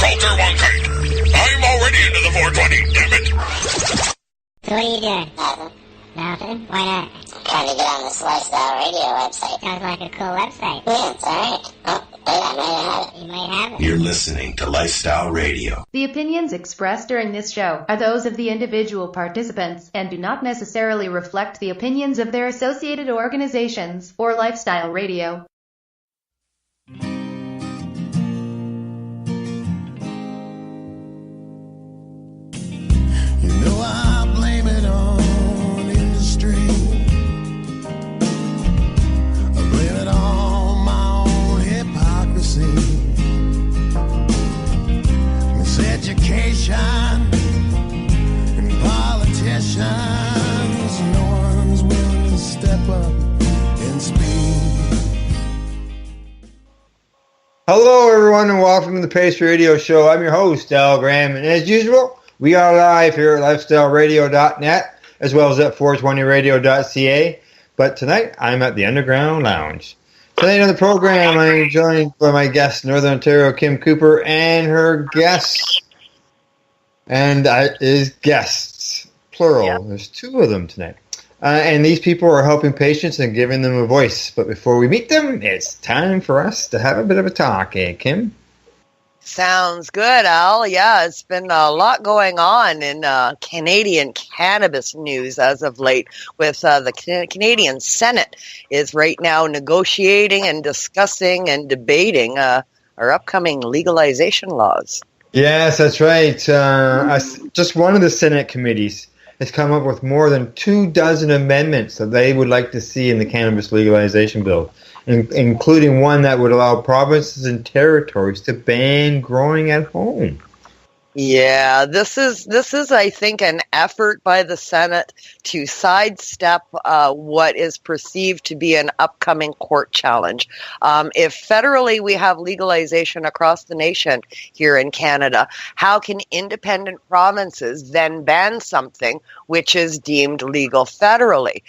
Filter one kite. I'm already into the 420, damn it. So what are you doing? Nothing. Nothing? Why not? Trying to get on this Lifestyle Radio website. Sounds like a cool website. Yeah, it's alright. Oh, wait, I might have it. You might have it. You're listening to Lifestyle Radio. The opinions expressed during this show are those of the individual participants and do not necessarily reflect the opinions of their associated organizations or Lifestyle Radio. You know I blame it on industry. I blame it on my own hypocrisy. Miseducation and politicians. No one's willing to step up and speak. Hello, everyone, and welcome to the Pace Radio Show. I'm your host, Al Graham, and as usual, we are live here at lifestyleradio.net, as well as at 420radio.ca. But tonight, I'm at the Underground Lounge. Tonight on the program, I'm joined by my guest, Northern Ontario, Kim Cooper, and her guests. And is guests, plural. Yeah. There's two of them tonight. And these people are helping patients and giving them a voice. But before we meet them, it's time for us to have a bit of a talk, Kim? Sounds good, Al. Yeah, it's been a lot going on in Canadian cannabis news as of late with the Canadian Senate is right now negotiating and discussing and debating our upcoming legalization laws. Yes, that's right. Just one of the Senate committees has come up with more than 24 amendments that they would like to see in the cannabis legalization bill, including one that would allow provinces and territories to ban growing at home. Yeah, this is, I think, an effort by the Senate to sidestep what is perceived to be an upcoming court challenge. If federally we have legalization across the nation here in Canada, how can independent provinces then ban something which is deemed legal federally?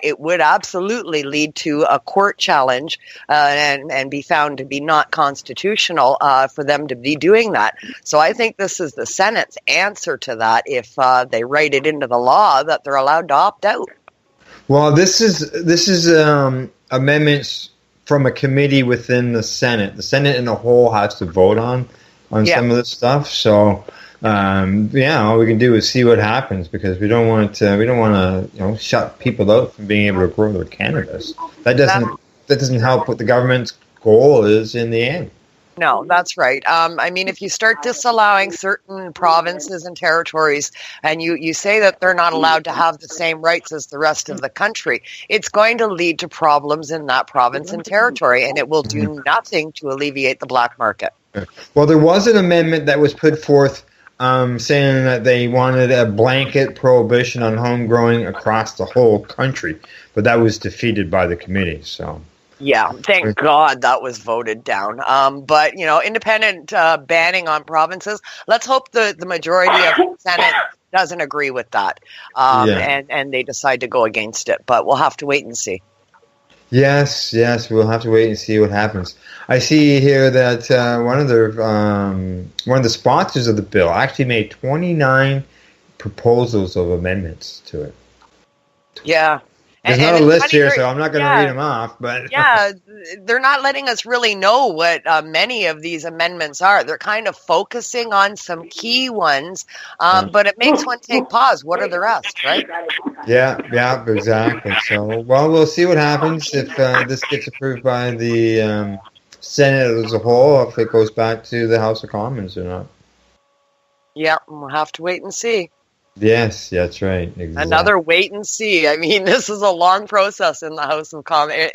It would absolutely lead to a court challenge and be found to be not constitutional for them to be doing that. So I think this is the Senate's answer to that if they write it into the law that they're allowed to opt out. Well, this is amendments from a committee within the Senate. The Senate in a whole has to vote on some of this stuff. So all we can do is see what happens, because we don't want to shut people out from being able to grow their cannabis. That doesn't help what the government's goal is in the end. No, that's right. I mean, if you start disallowing certain provinces and territories and you say that they're not allowed to have the same rights as the rest of the country, it's going to lead to problems in that province and territory, and it will do nothing to alleviate the black market. Well, there was an amendment that was put forth saying that they wanted a blanket prohibition on home growing across the whole country, but that was defeated by the committee, so... Yeah, thank God that was voted down. But, independent banning on provinces, let's hope the majority of the Senate doesn't agree with that and they decide to go against it. But we'll have to wait and see. Yes, we'll have to wait and see what happens. I see here that one of the sponsors of the bill actually made 29 proposals of amendments to it. Yeah. There's not a list here, so I'm not going to read them off. But yeah, they're not letting us really know what many of these amendments are. They're kind of focusing on some key ones, but it makes one take pause. What are the rest, right? Yeah, exactly. So, well, we'll see what happens if this gets approved by the Senate as a whole, if it goes back to the House of Commons or not. Yeah, we'll have to wait and see. Yes, that's right. Exactly. Another wait and see. I mean, this is a long process in the House of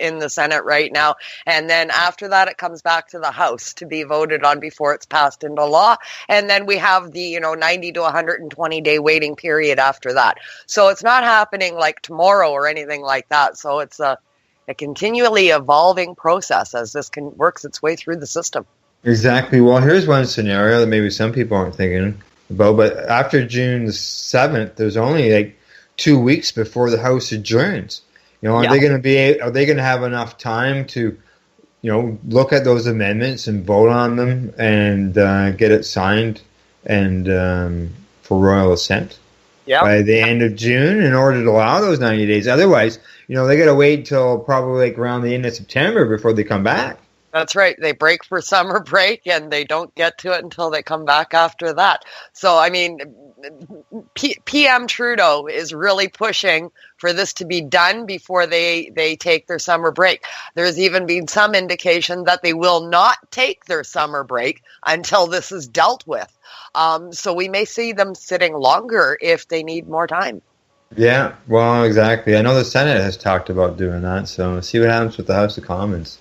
in the Senate right now, and then after that, it comes back to the House to be voted on before it's passed into law, and then we have the 90 to 120 day waiting period after that. So it's not happening like tomorrow or anything like that. So it's a continually evolving process as this works its way through the system. Exactly. Well, here's one scenario that maybe some people aren't thinking about, but after June the 7th, there's only like 2 weeks before the House adjourns. Are they going to have enough time to look at those amendments and vote on them and get it signed and for royal assent by the end of June in order to allow those 90 days. Otherwise, they got to wait till probably like around the end of September before they come back. That's right. They break for summer break and they don't get to it until they come back after that. So, I mean, PM Trudeau is really pushing for this to be done before they take their summer break. There's even been some indication that they will not take their summer break until this is dealt with. So we may see them sitting longer if they need more time. Yeah, well, exactly. I know the Senate has talked about doing that, so we'll see what happens with the House of Commons.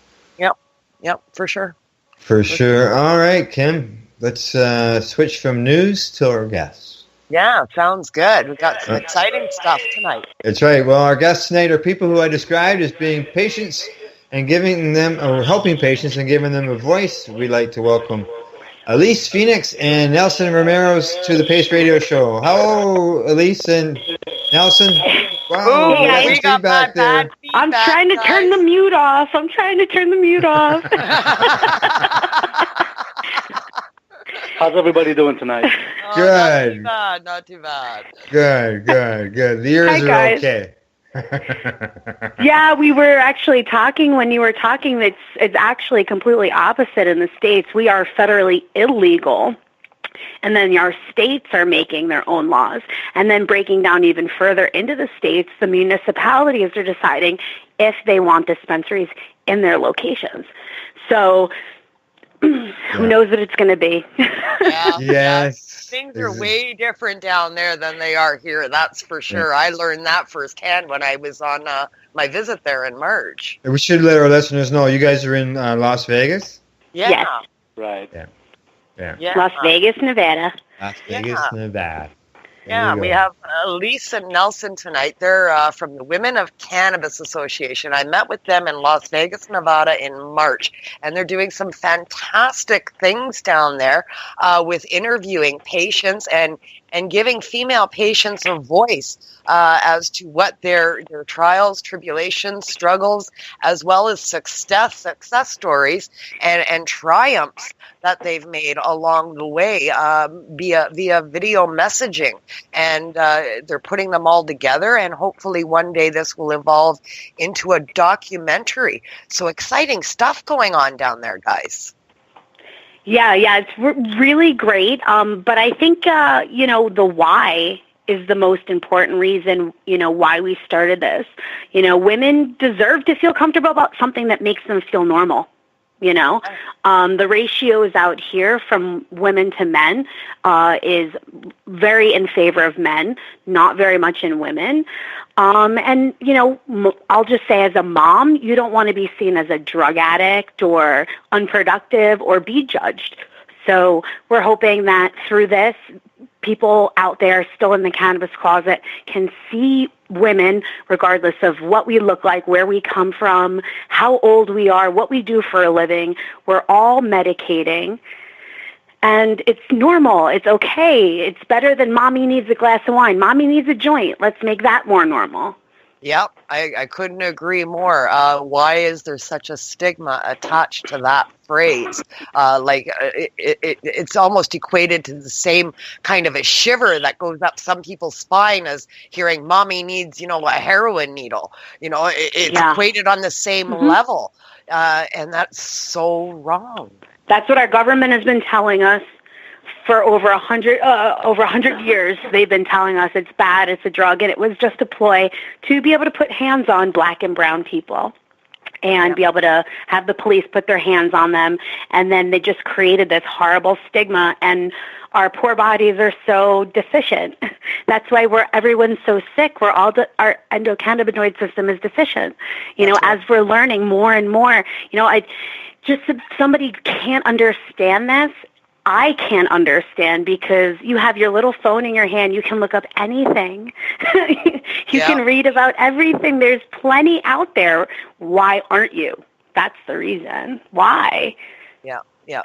Yep, for sure. For sure. All right, Kim, let's switch from news to our guests. Yeah, sounds good. We've got some exciting stuff tonight. That's right. Well, our guests tonight are people who I described as being patients and giving them, or helping patients and giving them a voice. We'd like to welcome Elyse Phoenix and Nelson Ramirez to the Pace Radio Show. Hello, Elyse and Nelson. Wow, we got bad feedback. I'm trying to turn the mute off. How's everybody doing tonight? Good. Not too bad. Good. The ears are okay. Yeah, we were actually talking when you were talking. It's actually completely opposite in the States. We are federally illegal. And then our states are making their own laws. And then breaking down even further into the states, the municipalities are deciding if they want dispensaries in their locations. So who knows what it's going to be. Yes. Things are way different down there than they are here, that's for sure. I learned that firsthand when I was on my visit there in March. We should let our listeners know you guys are in Las Vegas? Yeah. Yes. Right. Yeah. Las Vegas, Nevada. Las Vegas, Nevada. Yeah, we have Elyse Nelson tonight. They're from the Women of Cannabis Association. I met with them in Las Vegas, Nevada in March, and they're doing some fantastic things down there with interviewing patients and giving female patients a voice as to what their trials, tribulations, struggles, as well as success stories and triumphs that they've made along the way via video messaging. And they're putting them all together, and hopefully one day this will evolve into a documentary. So exciting stuff going on down there, guys. Yeah, it's really great. But I think, the why is the most important reason, why we started this. Women deserve to feel comfortable about something that makes them feel normal. The ratios out here from women to men is very in favor of men, not very much in women. And, I'll just say as a mom, you don't want to be seen as a drug addict or unproductive or be judged. So we're hoping that through this, people out there still in the cannabis closet can see women, regardless of what we look like, where we come from, how old we are, what we do for a living. We're all medicating. And it's normal. It's okay. It's better than mommy needs a glass of wine. Mommy needs a joint. Let's make that more normal. Yep, I couldn't agree more. Why is there such a stigma attached to that phrase? It's almost equated to the same kind of a shiver that goes up some people's spine as hearing mommy needs, a heroin needle. It's equated on the same level. And that's so wrong. That's what our government has been telling us for over 100 years. They've been telling us it's bad, it's a drug, and it was just a ploy to be able to put hands on black and brown people and be able to have the police put their hands on them. And then they just created this horrible stigma, and our poor bodies are so deficient. That's why everyone's so sick. Our endocannabinoid system is deficient. As we're learning more and more, if somebody can't understand this, I can't understand, because you have your little phone in your hand. You can look up anything. You can read about everything. There's plenty out there. Why aren't you? That's the reason. Why? Yeah.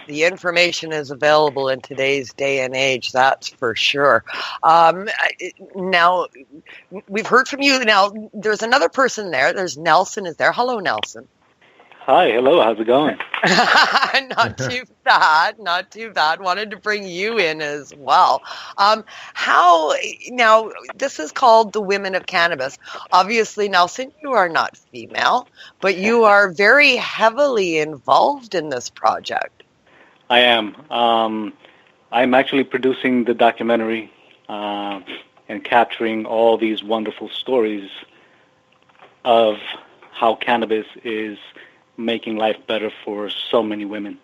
The information is available in today's day and age. That's for sure. Now, we've heard from you. Now, there's another person there. There's Nelson is there. Hello, Nelson. Hi, hello, how's it going? Not too bad, not too bad. Wanted to bring you in as well. Now, this is called the Women of Cannabis. Obviously, Nelson, you are not female, but you are very heavily involved in this project. I am. I'm actually producing the documentary and capturing all these wonderful stories of how cannabis is making life better for so many women.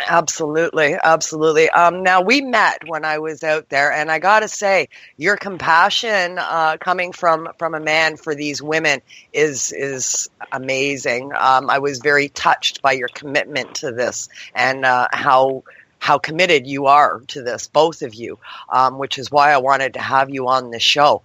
Absolutely, absolutely. Now, we met when I was out there, and I got to say, your compassion coming from a man for these women is amazing. I was very touched by your commitment to this and how committed you are to this, both of you, which is why I wanted to have you on the show.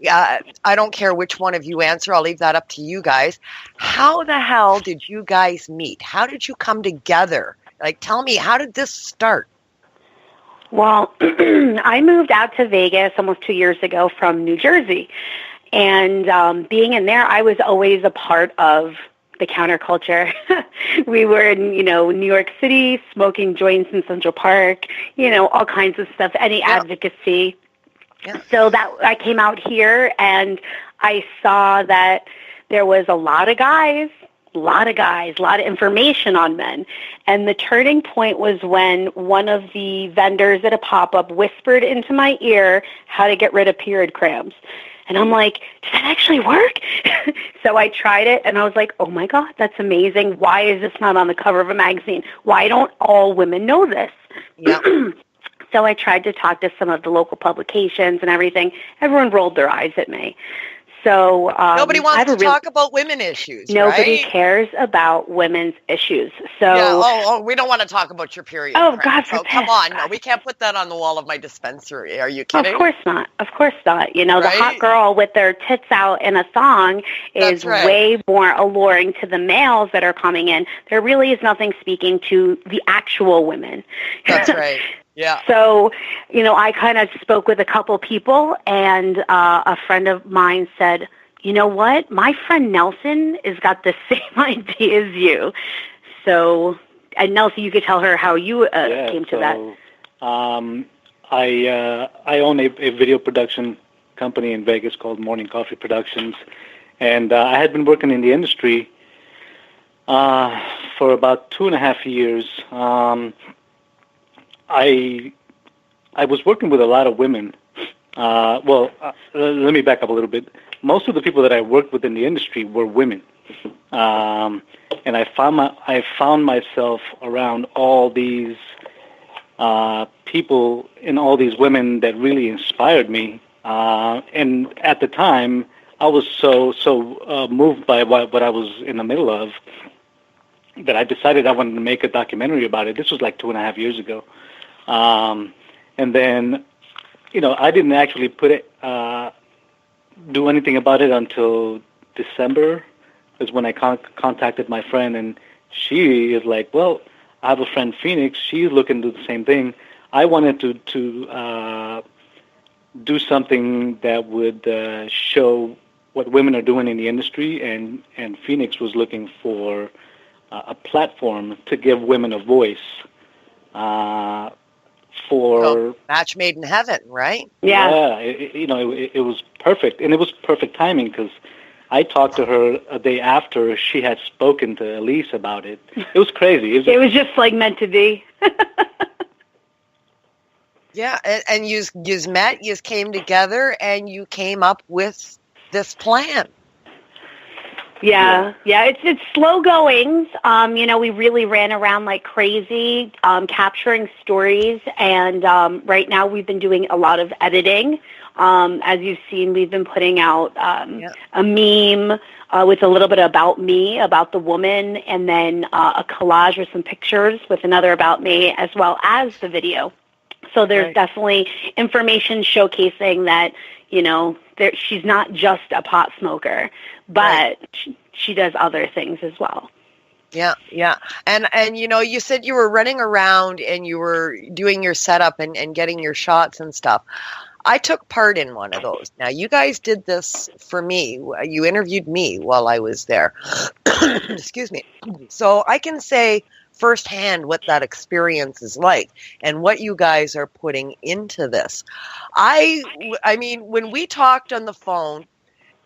I don't care which one of you answer. I'll leave that up to you guys. How the hell did you guys meet? How did you come together? Like, tell me, how did this start? Well, I moved out to Vegas almost 2 years ago from New Jersey. And being in there, I was always a part of the counterculture. We were in, New York City, smoking joints in Central Park, all kinds of stuff, any advocacy. Yeah. So that I came out here and I saw that there was a lot of guys, a lot of information on men. And the turning point was when one of the vendors at a pop-up whispered into my ear how to get rid of period cramps. And I'm like, did that actually work? So I tried it, and I was like, oh, my God, that's amazing. Why is this not on the cover of a magazine? Why don't all women know this? Yeah. So I tried to talk to some of the local publications and everything. Everyone rolled their eyes at me. So nobody wants to talk about women issues. Nobody right? cares about women's issues. So yeah. We don't want to talk about your period. Oh, God so forbid. Come on, no, we can't put that on the wall of my dispensary. Are you kidding? Of course not. Of course not. The hot girl with their tits out in a thong is way more alluring to the males that are coming in. There really is nothing speaking to the actual women. That's right. Yeah. So, I kind of spoke with a couple people, and a friend of mine said, you know what? My friend Nelson has got the same idea as you. So, and Nelson, you could tell her how you came to that. I own a video production company in Vegas called Morning Coffee Productions, and I had been working in the industry for about 2.5 years. I was working with a lot of women. Let me back up a little bit. Most of the people that I worked with in the industry were women, and I found myself around all these people and all these women that really inspired me. And at the time, I was so moved by what I was in the middle of that I decided I wanted to make a documentary about it. This was like 2.5 years ago. And then, I didn't actually do anything about it until December is when I contacted my friend, and she is like, well, I have a friend, Phoenix. She's looking to do the same thing. I wanted to do something that would show what women are doing in the industry, and Phoenix was looking for a platform to give women a voice. Match made in heaven, right? Yeah. It was perfect, and it was perfect timing because I talked to her a day after she had spoken to Elyse about it. It was crazy. It was just like meant to be. Yeah, and you met, you came together, and you came up with this plan. Yeah. It's slow goings. We really ran around like crazy, capturing stories, and right now we've been doing a lot of editing. As you've seen, we've been putting out a meme with a little bit about me, about the woman, and then a collage with some pictures with another about me, as well as the video. So there's definitely information showcasing that, she's not just a pot smoker, but she does other things as well. Yeah. And you said you were running around and you were doing your setup and getting your shots and stuff. I took part in one of those. Now, you guys did this for me. You interviewed me while I was there. Excuse me. So I can say firsthand what that experience is like and what you guys are putting into this. I mean, when we talked on the phone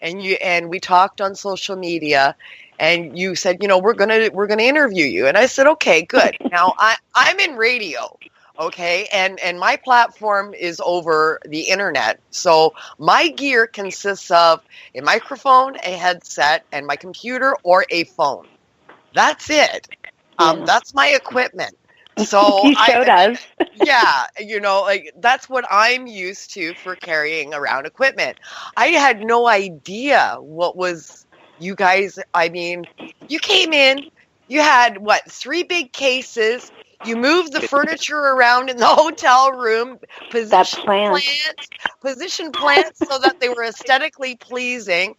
and we talked on social media, and you said, we're gonna interview you, and I said, okay, good. Now I'm in radio. Okay, and my platform is over the internet. So my gear consists of a microphone, a headset, and my computer or a phone. That's it. That's my equipment. So you showed us. Yeah, that's what I'm used to for carrying around equipment. I had no idea what was you guys. I mean, you came in, you had 3 big cases. You moved the furniture around in the hotel room, position plants so that they were aesthetically pleasing.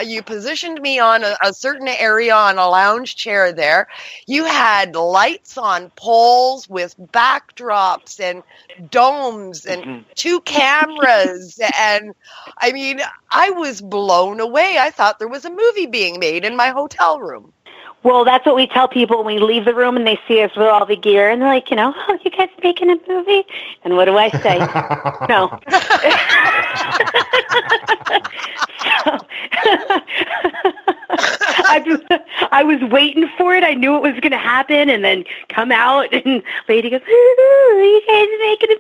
You positioned me on a certain area on a lounge chair there. You had lights on poles with backdrops and domes and 2 cameras. And I mean, I was blown away. I thought there was a movie being made in my hotel room. Well, that's what we tell people when we leave the room and they see us with all the gear, and they're like, oh, you guys making a movie? And what do I say? No. I was waiting for it. I knew it was going to happen, and then come out, and lady goes, "Are you guys making a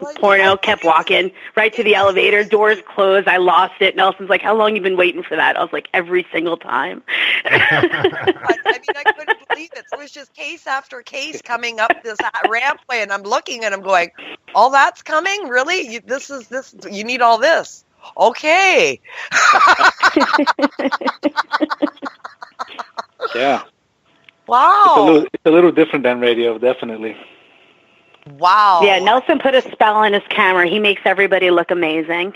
movie?" Porno kept walking right to the elevator. Doors closed. I lost it. Nelson's like, "How long you been waiting for that?" I was like, "Every single time." I couldn't believe it. So it was just case after case coming up this rampway, and I'm looking and I'm going, "All that's coming? Really? This. You need all this." Okay. Yeah. Wow. It's a little different than radio, definitely. Wow. Yeah, Nelson put a spell on his camera. He makes everybody look amazing.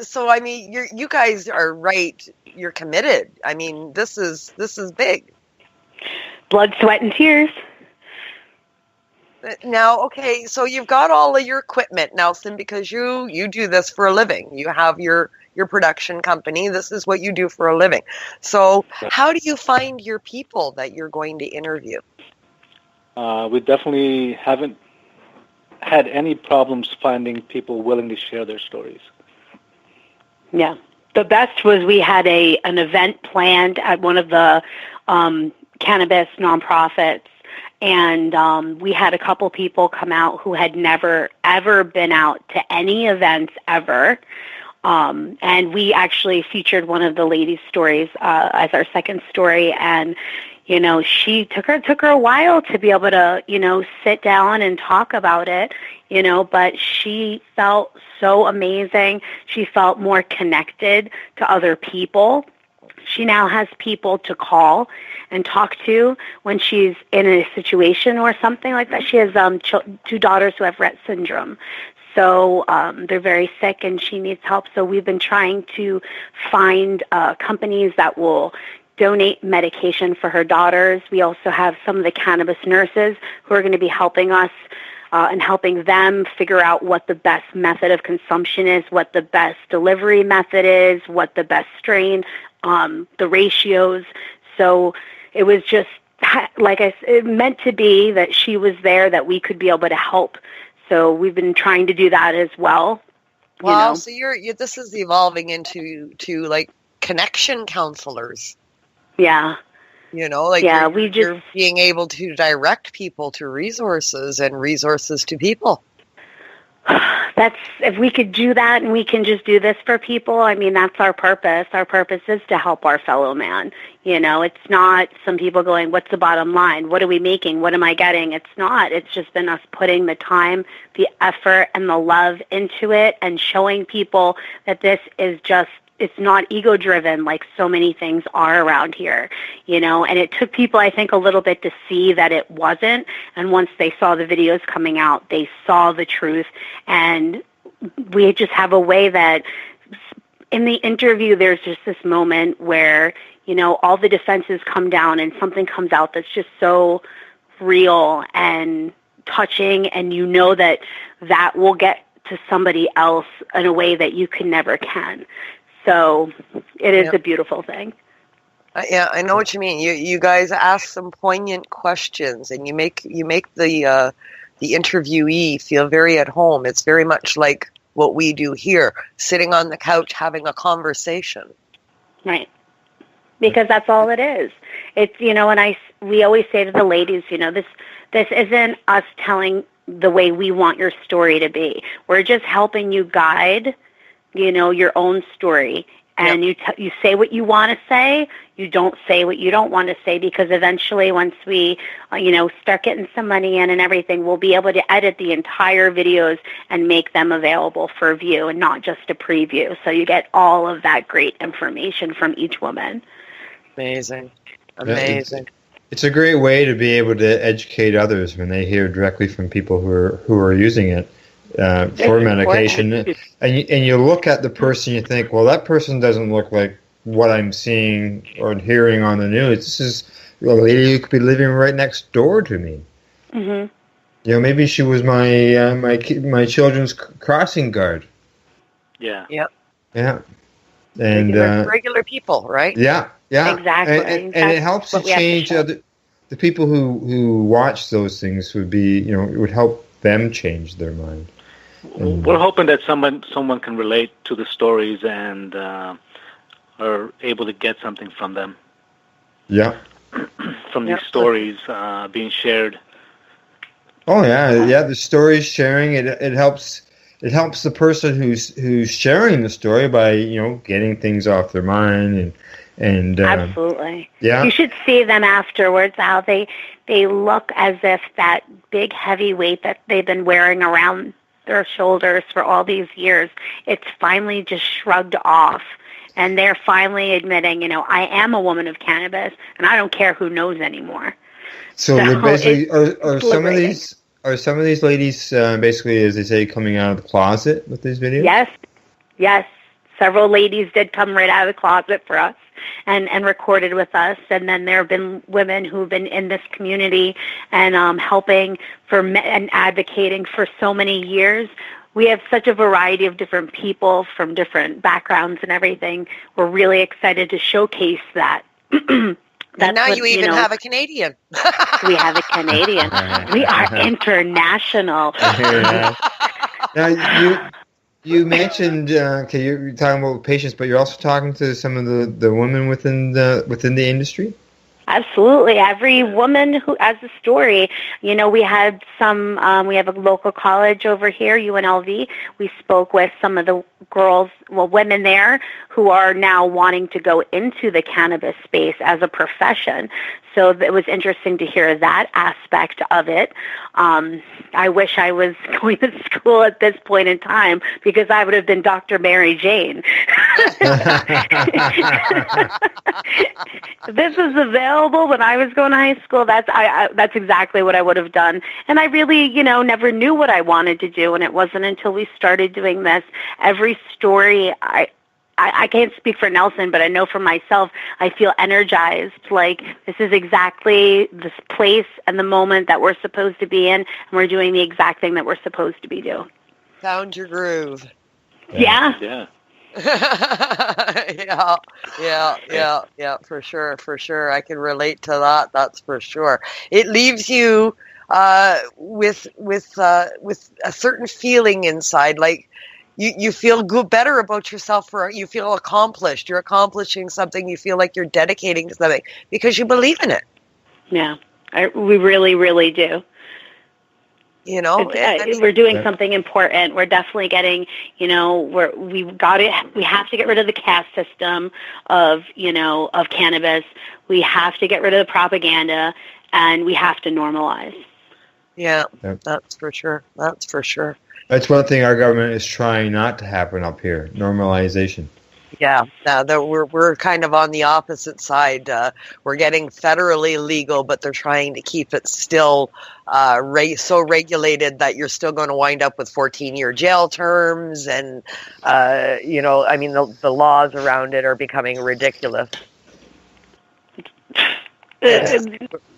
So I mean, you guys are right. You're committed. I mean, this is big. Blood, sweat, and tears. Now, okay, so you've got all of your equipment, Nelson, because you do this for a living. You have your production company. This is what you do for a living. So how do you find your people that you're going to interview? We definitely haven't had any problems finding people willing to share their stories. Yeah. The best was we had an event planned at one of the cannabis nonprofits. And we had a couple people come out who had never, ever been out to any events ever. And we actually featured one of the ladies' stories as our second story. And, she took her a while to be able to, sit down and talk about it, but she felt so amazing. She felt more connected to other people. She now has people to call and talk to when she's in a situation or something like that. She has 2 daughters who have Rett syndrome. So they're very sick and she needs help. So we've been trying to find companies that will donate medication for her daughters. We also have some of the cannabis nurses who are going to be helping us and helping them figure out what the best method of consumption is, what the best delivery method is, what the best strain, the ratios. So it was just, like I said, it meant to be that she was there, that we could be able to help. So we've been trying to do that as well. Wow, so this is evolving into like connection counselors. Yeah. You're being able to direct people to resources and resources to people. If we could do that and we can just do this for people, I mean, that's our purpose. Our purpose is to help our fellow man. It's not some people going, what's the bottom line? What are we making? What am I getting? It's not. It's just been us putting the time, the effort, and the love into it and showing people that this is just, it's not ego-driven like so many things are around here, and it took people, I think, a little bit to see that it wasn't, and once they saw the videos coming out, they saw the truth, and we just have a way that in the interview there's just this moment where, all the defenses come down and something comes out that's just so real and touching, and you know that will get to somebody else in a way that you never can. So it is a beautiful thing. Yeah, I know what you mean. You guys ask some poignant questions, and you make the interviewee feel very at home. It's very much like what we do here, sitting on the couch having a conversation. Right. Because that's all it is. It's, and we always say to the ladies, this isn't us telling the way we want your story to be. We're just helping you guide, your own story. And you say what you want to say. You don't say what you don't want to say, because eventually once we, start getting some money in and everything, we'll be able to edit the entire videos and make them available for view and not just a preview. So you get all of that great information from each woman. Amazing. It's a great way to be able to educate others when they hear directly from people who are using it for medication. And you look at the person, you think, well, that person doesn't look like what I'm seeing or hearing on the news. This is a lady who could be living right next door to me. Mm-hmm. Maybe she was my children's crossing guard. Yeah. Yep. Yeah. And regular people, right? Yeah. Yeah. Exactly. And it helps to change the people who watch those things it would help them change their mind. And we're hoping that someone can relate to the stories and are able to get something from them. Yeah. From these stories being shared. Oh yeah. The stories sharing it helps. It helps the person who's sharing the story by getting things off their mind and absolutely. Yeah. You should see them afterwards. How they look as if that big heavy weight that they've been wearing around their shoulders for all these years, it's finally just shrugged off. And they're finally admitting, I am a woman of cannabis, and I don't care who knows anymore. So they're basically, are some of these ladies basically, as they say, coming out of the closet with these videos? Yes. Several ladies did come right out of the closet for us and recorded with us. And then there have been women who've been in this community and helping and advocating for so many years. We have such a variety of different people from different backgrounds and everything. We're really excited to showcase that. And now you even have a Canadian. We have a Canadian. We are international. Now, you mentioned you're talking about patients, but you're also talking to some of the women within the industry. Absolutely. Every woman who has a story. We had we have a local college over here, UNLV. We spoke with some of the women there who are now wanting to go into the cannabis space as a profession. So it was interesting to hear that aspect of it. I wish I was going to school at this point in time, because I would have been Dr. Mary Jane. This was available when I was going to high school. That's exactly what I would have done. And I really, never knew what I wanted to do. And it wasn't until we started doing this. Every story, I can't speak for Nelson, but I know for myself, I feel energized. Like, this is exactly this place and the moment that we're supposed to be in, and we're doing the exact thing that we're supposed to be doing. Found your groove. Yeah. Yeah. Yeah, for sure. I can relate to that. That's for sure. It leaves you with a certain feeling inside, like you feel better about yourself. You feel accomplished. You're accomplishing something. You feel like you're dedicating to something because you believe in it. Yeah, we really, really do. We're doing something important. We're definitely getting, we have to get rid of the caste system of cannabis. We have to get rid of the propaganda, and we have to normalize. Yeah, that's for sure. That's one thing our government is trying not to happen up here, normalization. Yeah, we're kind of on the opposite side. We're getting federally legal, but they're trying to keep it still so regulated that you're still going to wind up with 14-year jail terms, and the laws around it are becoming ridiculous.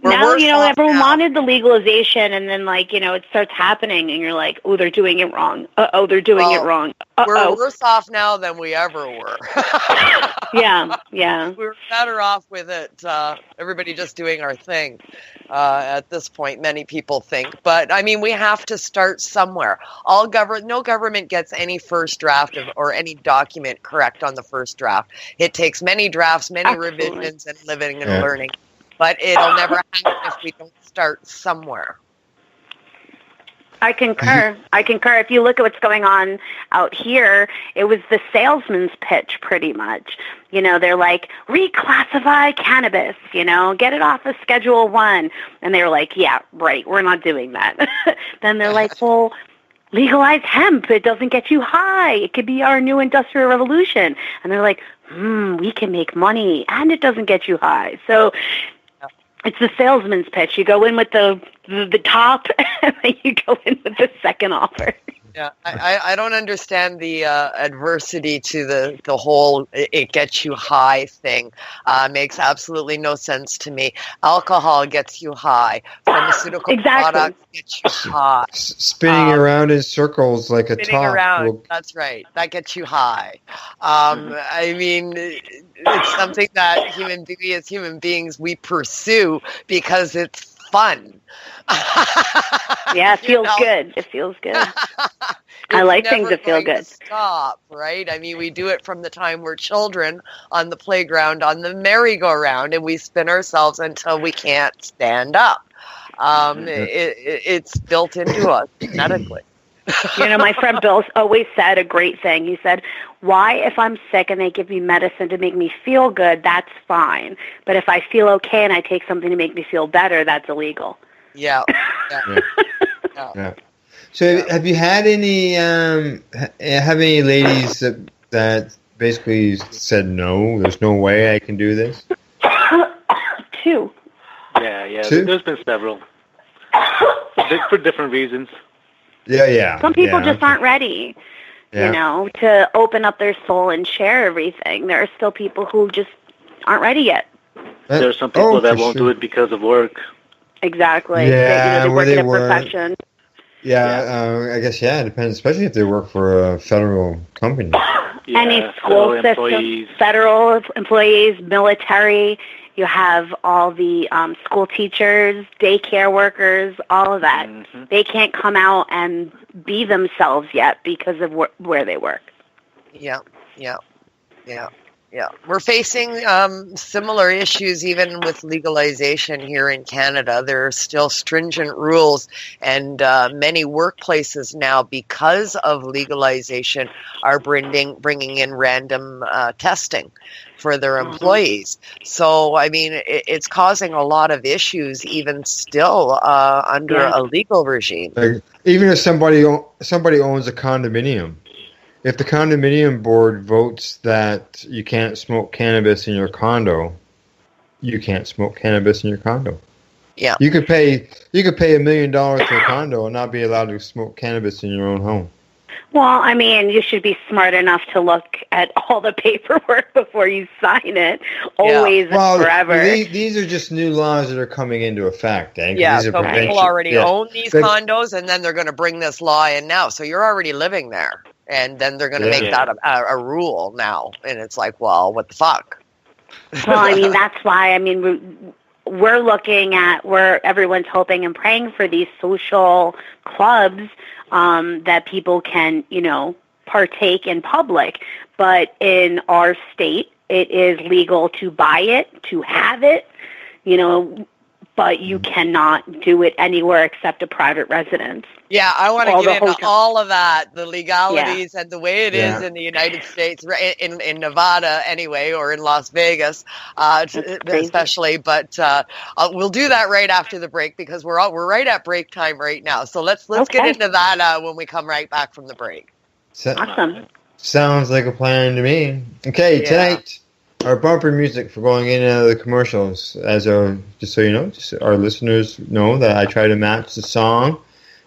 Now, everyone wanted the legalization, and then, it starts happening, and you're like, oh, they're doing it wrong. Uh-oh, they're doing it wrong. Uh-oh. We're worse off now than we ever were. Yeah. We're better off with it, everybody just doing our thing at this point, many people think. But, I mean, we have to start somewhere. No government gets any first draft or any document correct on the first draft. It takes many drafts, many revisions, and living and learning. But it'll never happen if we don't start somewhere. I concur. If you look at what's going on out here, it was the salesman's pitch pretty much. They're like, reclassify cannabis, get it off of Schedule 1. And they were like, yeah, right, we're not doing that. Then they're like, well, legalize hemp. It doesn't get you high. It could be our new industrial revolution. And they're like, we can make money, and it doesn't get you high. So it's the salesman's pitch. You go in with the top, and then you go in with the second offer. Yeah, I don't understand the adversity to the whole it gets you high thing. Makes absolutely no sense to me. Alcohol gets you high. Pharmaceutical products get you high. Spinning around in circles like a top. Spinning around, that's right. That gets you high. I mean, it's something that human beings, we pursue because it's fun. Yeah, it feels good. It feels good. I like things that feel good. Stop, right? I mean, we do it from the time we're children on the playground, on the merry-go-round, and we spin ourselves until we can't stand up. It's built into us genetically. My friend Bill always said a great thing. He said, why, if I'm sick and they give me medicine to make me feel good, that's fine. But if I feel okay and I take something to make me feel better, that's illegal. Yeah. So have you had any ladies that basically said, no, there's no way I can do this? Two. Yeah. Two? There's been several. For different reasons. Yeah. Some people just aren't ready, to open up their soul and share everything. There are still people who just aren't ready yet. There are some people that won't do it because of work. Exactly. Yeah, they work in a profession. Yeah, I guess, it depends, especially if they work for a federal company. Yeah, any school system, federal employees, military. You have all the school teachers, daycare workers, all of that. Mm-hmm. They can't come out and be themselves yet because of where they work. Yeah. We're facing similar issues even with legalization here in Canada. There are still stringent rules, and many workplaces now, because of legalization, are bringing in random testing for their employees. So, I mean, it's causing a lot of issues even still under a legal regime. Like, even if somebody owns a condominium, if the condominium board votes that you can't smoke cannabis in your condo, you can't smoke cannabis in your condo. Yeah. You could pay $1 million for a condo and not be allowed to smoke cannabis in your own home. Well, I mean, you should be smart enough to look at all the paperwork before you sign it, always and forever. These are just new laws that are coming into effect. Yeah, so people already own these condos, and then they're going to bring this law in now. So you're already living there, and then they're going to make that a rule now. And it's like, well, what the fuck? Well, I mean, that's why, I mean, we're looking at where everyone's hoping and praying for these social clubs that people can, partake in public. But in our state, it is legal to buy it, to have it, but you cannot do it anywhere except a private residence. Yeah, I want to get into all of that, the legalities and the way it is in the United States, in Nevada anyway, or in Las Vegas especially. But we'll do that right after the break because we're right at break time right now. So let's get into that when we come right back from the break. Awesome. Sounds like a plan to me. Okay, tonight our bumper music for going in and out of the commercials. Just so you know, our listeners know that I try to match the song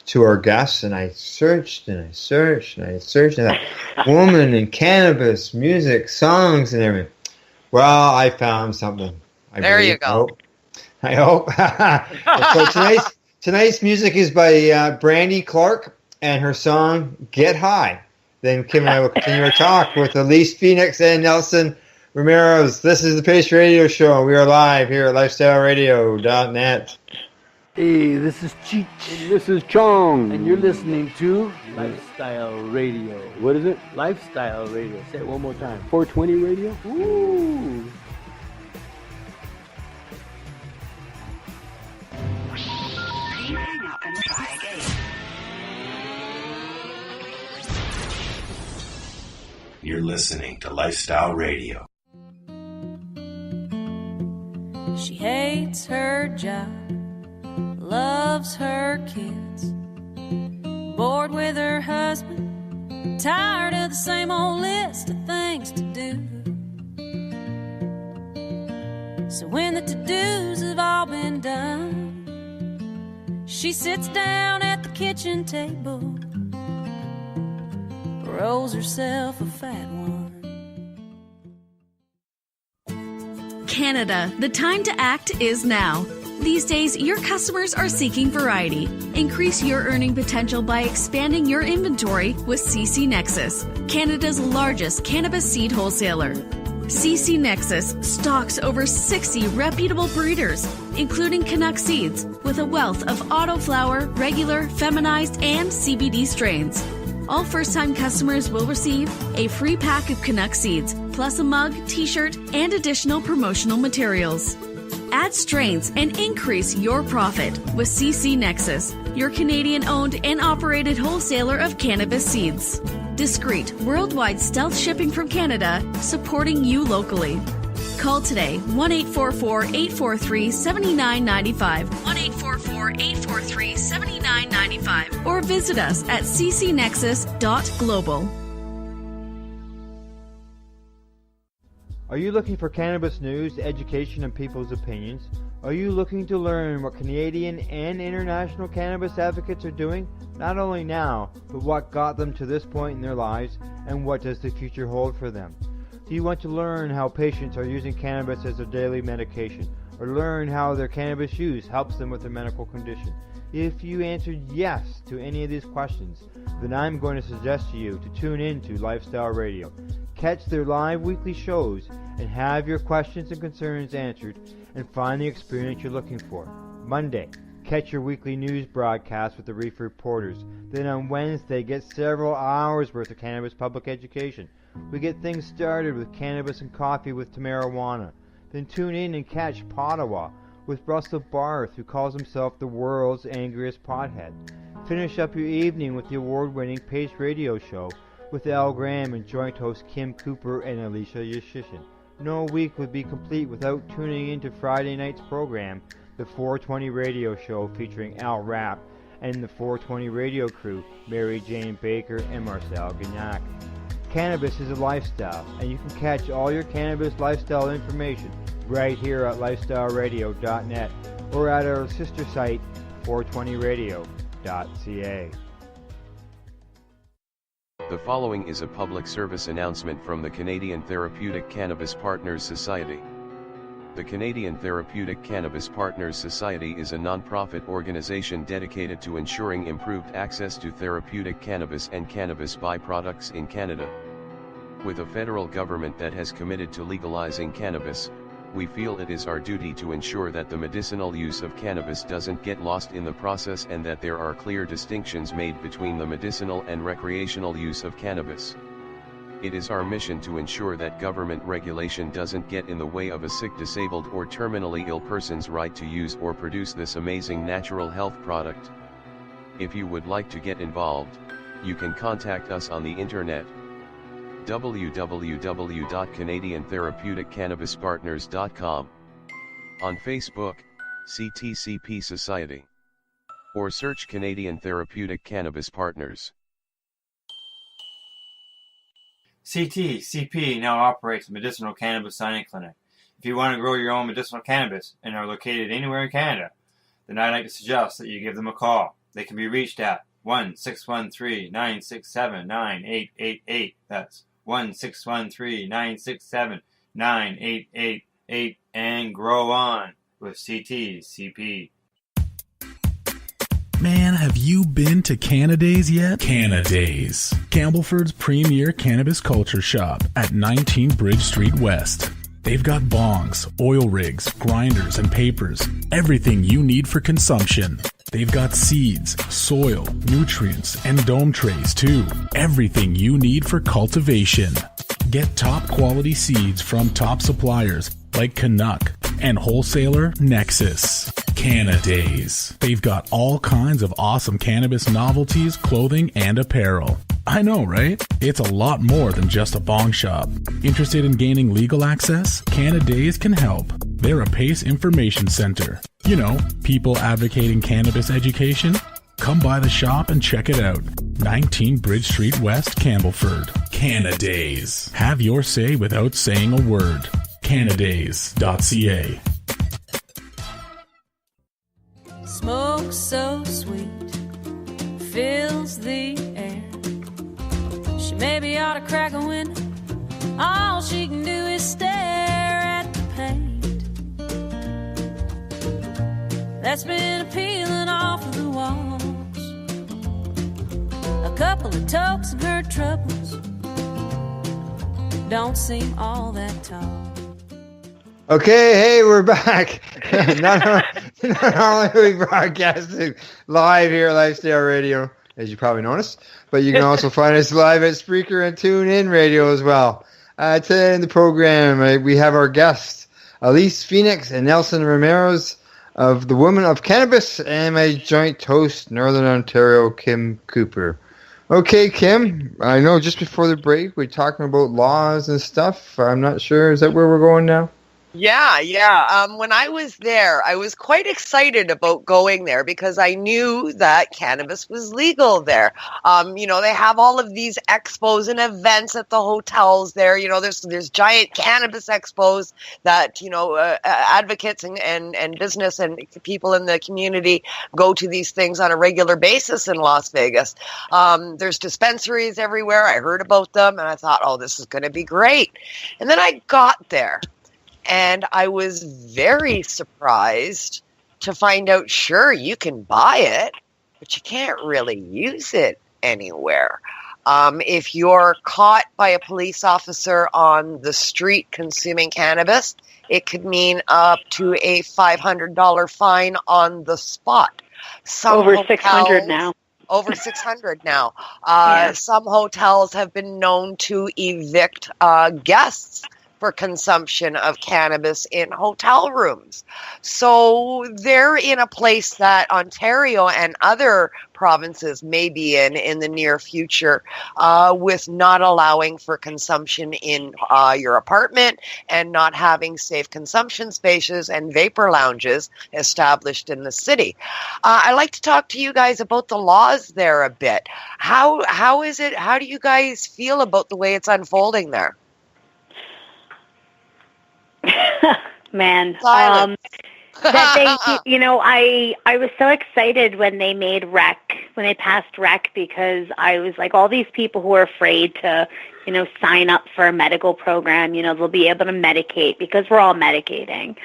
to our guests, and I searched and I searched and I searched, and woman in cannabis, music, songs, and everything. Well, I found something. There you go. I hope. So tonight's music is by Brandy Clark and her song "Get High." Then Kim and I will continue our talk with Elyse Phoenix and Nelson Ramirez. This is the Pace Radio Show. We are live here at lifestyleradio.net. Hey, this is Cheech. And this is Chong. And you're listening to Lifestyle Radio. What is it? Lifestyle Radio. Say it one more time. 420 Radio? Ooh. Hang up and try again. You're listening to Lifestyle Radio. She hates her job, loves her kids, bored with her husband, tired of the same old list of things to do. So when the to-dos have all been done, she sits down at the kitchen table, rolls herself a fat one. Canada, the time to act is now. These days, your customers are seeking variety. Increase your earning potential by expanding your inventory with CC Nexus, Canada's largest cannabis seed wholesaler. CC Nexus stocks over 60 reputable breeders, including Canuck seeds, with a wealth of autoflower, regular, feminized, and CBD strains. All first-time customers will receive a free pack of Canuck seeds, plus a mug, t-shirt, and additional promotional materials. Add strains and increase your profit with CC Nexus, your Canadian-owned and operated wholesaler of cannabis seeds. Discreet, worldwide stealth shipping from Canada, supporting you locally. Call today, 1-844-843-7995, 1-844-843-7995, or visit us at ccnexus.global. Are you looking for cannabis news, education, and people's opinions? Are you looking to learn what Canadian and international cannabis advocates are doing, not only now, but what got them to this point in their lives, and what does the future hold for them? Do you want to learn how patients are using cannabis as their daily medication, or learn how their cannabis use helps them with their medical condition? If you answered yes to any of these questions, then I'm going to suggest to you to tune in to Lifestyle Radio. Catch their live weekly shows and have your questions and concerns answered and find the experience you're looking for. Monday, catch your weekly news broadcast with the Reef Reporters. Then on Wednesday, get several hours worth of cannabis public education. We get things started with cannabis and coffee with Tamarawana. Then tune in and catch Pottawa with Russell Barth, who calls himself the world's angriest pothead. Finish up your evening with the award-winning Pace Radio Show with Al Graham and joint host Kim Cooper and Alicia Yashishin. No week would be complete without tuning into Friday night's program, the 420 Radio Show, featuring Al Rapp and the 420 Radio crew, Mary Jane Baker and Marcel Gignac. Cannabis is a lifestyle, and you can catch all your cannabis lifestyle information right here at lifestyleradio.net or at our sister site, 420radio.ca. The following is a public service announcement from the Canadian Therapeutic Cannabis Partners Society. The Canadian Therapeutic Cannabis Partners Society is a non-profit organization dedicated to ensuring improved access to therapeutic cannabis and cannabis byproducts in Canada. With a federal government that has committed to legalizing cannabis, we feel it is our duty to ensure that the medicinal use of cannabis doesn't get lost in the process and that there are clear distinctions made between the medicinal and recreational use of cannabis. It is our mission to ensure that government regulation doesn't get in the way of a sick, disabled, or terminally ill person's right to use or produce this amazing natural health product. If you would like to get involved, you can contact us on the internet, www.canadiantherapeuticCannabisPartners.com, on Facebook, CTCP Society, or search Canadian Therapeutic Cannabis Partners. CTCP now operates a medicinal cannabis signing clinic. If you want to grow your own medicinal cannabis and are located anywhere in Canada, then I'd like to suggest that you give them a call. They can be reached at 1-613-967-9888. That's 1-613-967-9888, and grow on. with CT, CP. Man, have you been to Canada's yet? Canada's, Campbellford's premier cannabis culture shop at 19 Bridge Street West. They've got bongs, oil rigs, grinders, and papers. Everything you need for consumption. They've got seeds, soil, nutrients, and dome trays too. Everything you need for cultivation. Get top quality seeds from top suppliers like Canuck and wholesaler Nexus. Canada's. They've got all kinds of awesome cannabis novelties, clothing, and apparel. I know, right? It's a lot more than just a bong shop. Interested in gaining legal access? Canada's can help. They're a PACE information center. You know, people advocating cannabis education. Come by the shop and check it out. 19 Bridge Street West, Campbellford. Canada's. Have your say without saying a word. Canada's.ca. Smoke so sweet fills the air. She maybe ought to crack a window. All she can do is stare at the paint that's been peeling off of the walls. A couple of tokes and her troubles don't seem all that tall. Okay, hey, we're back. not only are we broadcasting live here at Lifestyle Radio, as you probably noticed, but you can also find us live at Spreaker and TuneIn Radio as well. Today in the program, we have our guests, Elyse Phoenix and Nelson Ramirez of the Women of Cannabis, and my joint host, Northern Ontario, Kim Cooper. Okay, Kim, I know just before the break, we're talking about laws and stuff. I'm not sure. Is that where we're going now? Yeah. When I was there, I was quite excited about going there because I knew that cannabis was legal there. They have all of these expos and events at the hotels there. There's giant cannabis expos that, advocates and business and people in the community go to these things on a regular basis in Las Vegas. There's dispensaries everywhere. I heard about them and I thought, oh, this is going to be great. And then I got there. And I was very surprised to find out, sure, you can buy it, but you can't really use it anywhere. If you're caught by a police officer on the street consuming cannabis, it could mean up to a $500 fine on the spot. Over 600 now. Over 600 now. Yeah. Some hotels have been known to evict guests for consumption of cannabis in hotel rooms. So they're in a place that Ontario and other provinces may be in the near future with not allowing for consumption in your apartment and not having safe consumption spaces and vapor lounges established in the city. I'd like to talk to you guys about the laws there a bit. How is it? How do you guys feel about the way it's unfolding there? Man, that I was so excited when they made when they passed rec, because I was like, all these people who are afraid to, sign up for a medical program, they'll be able to medicate because we're all medicating.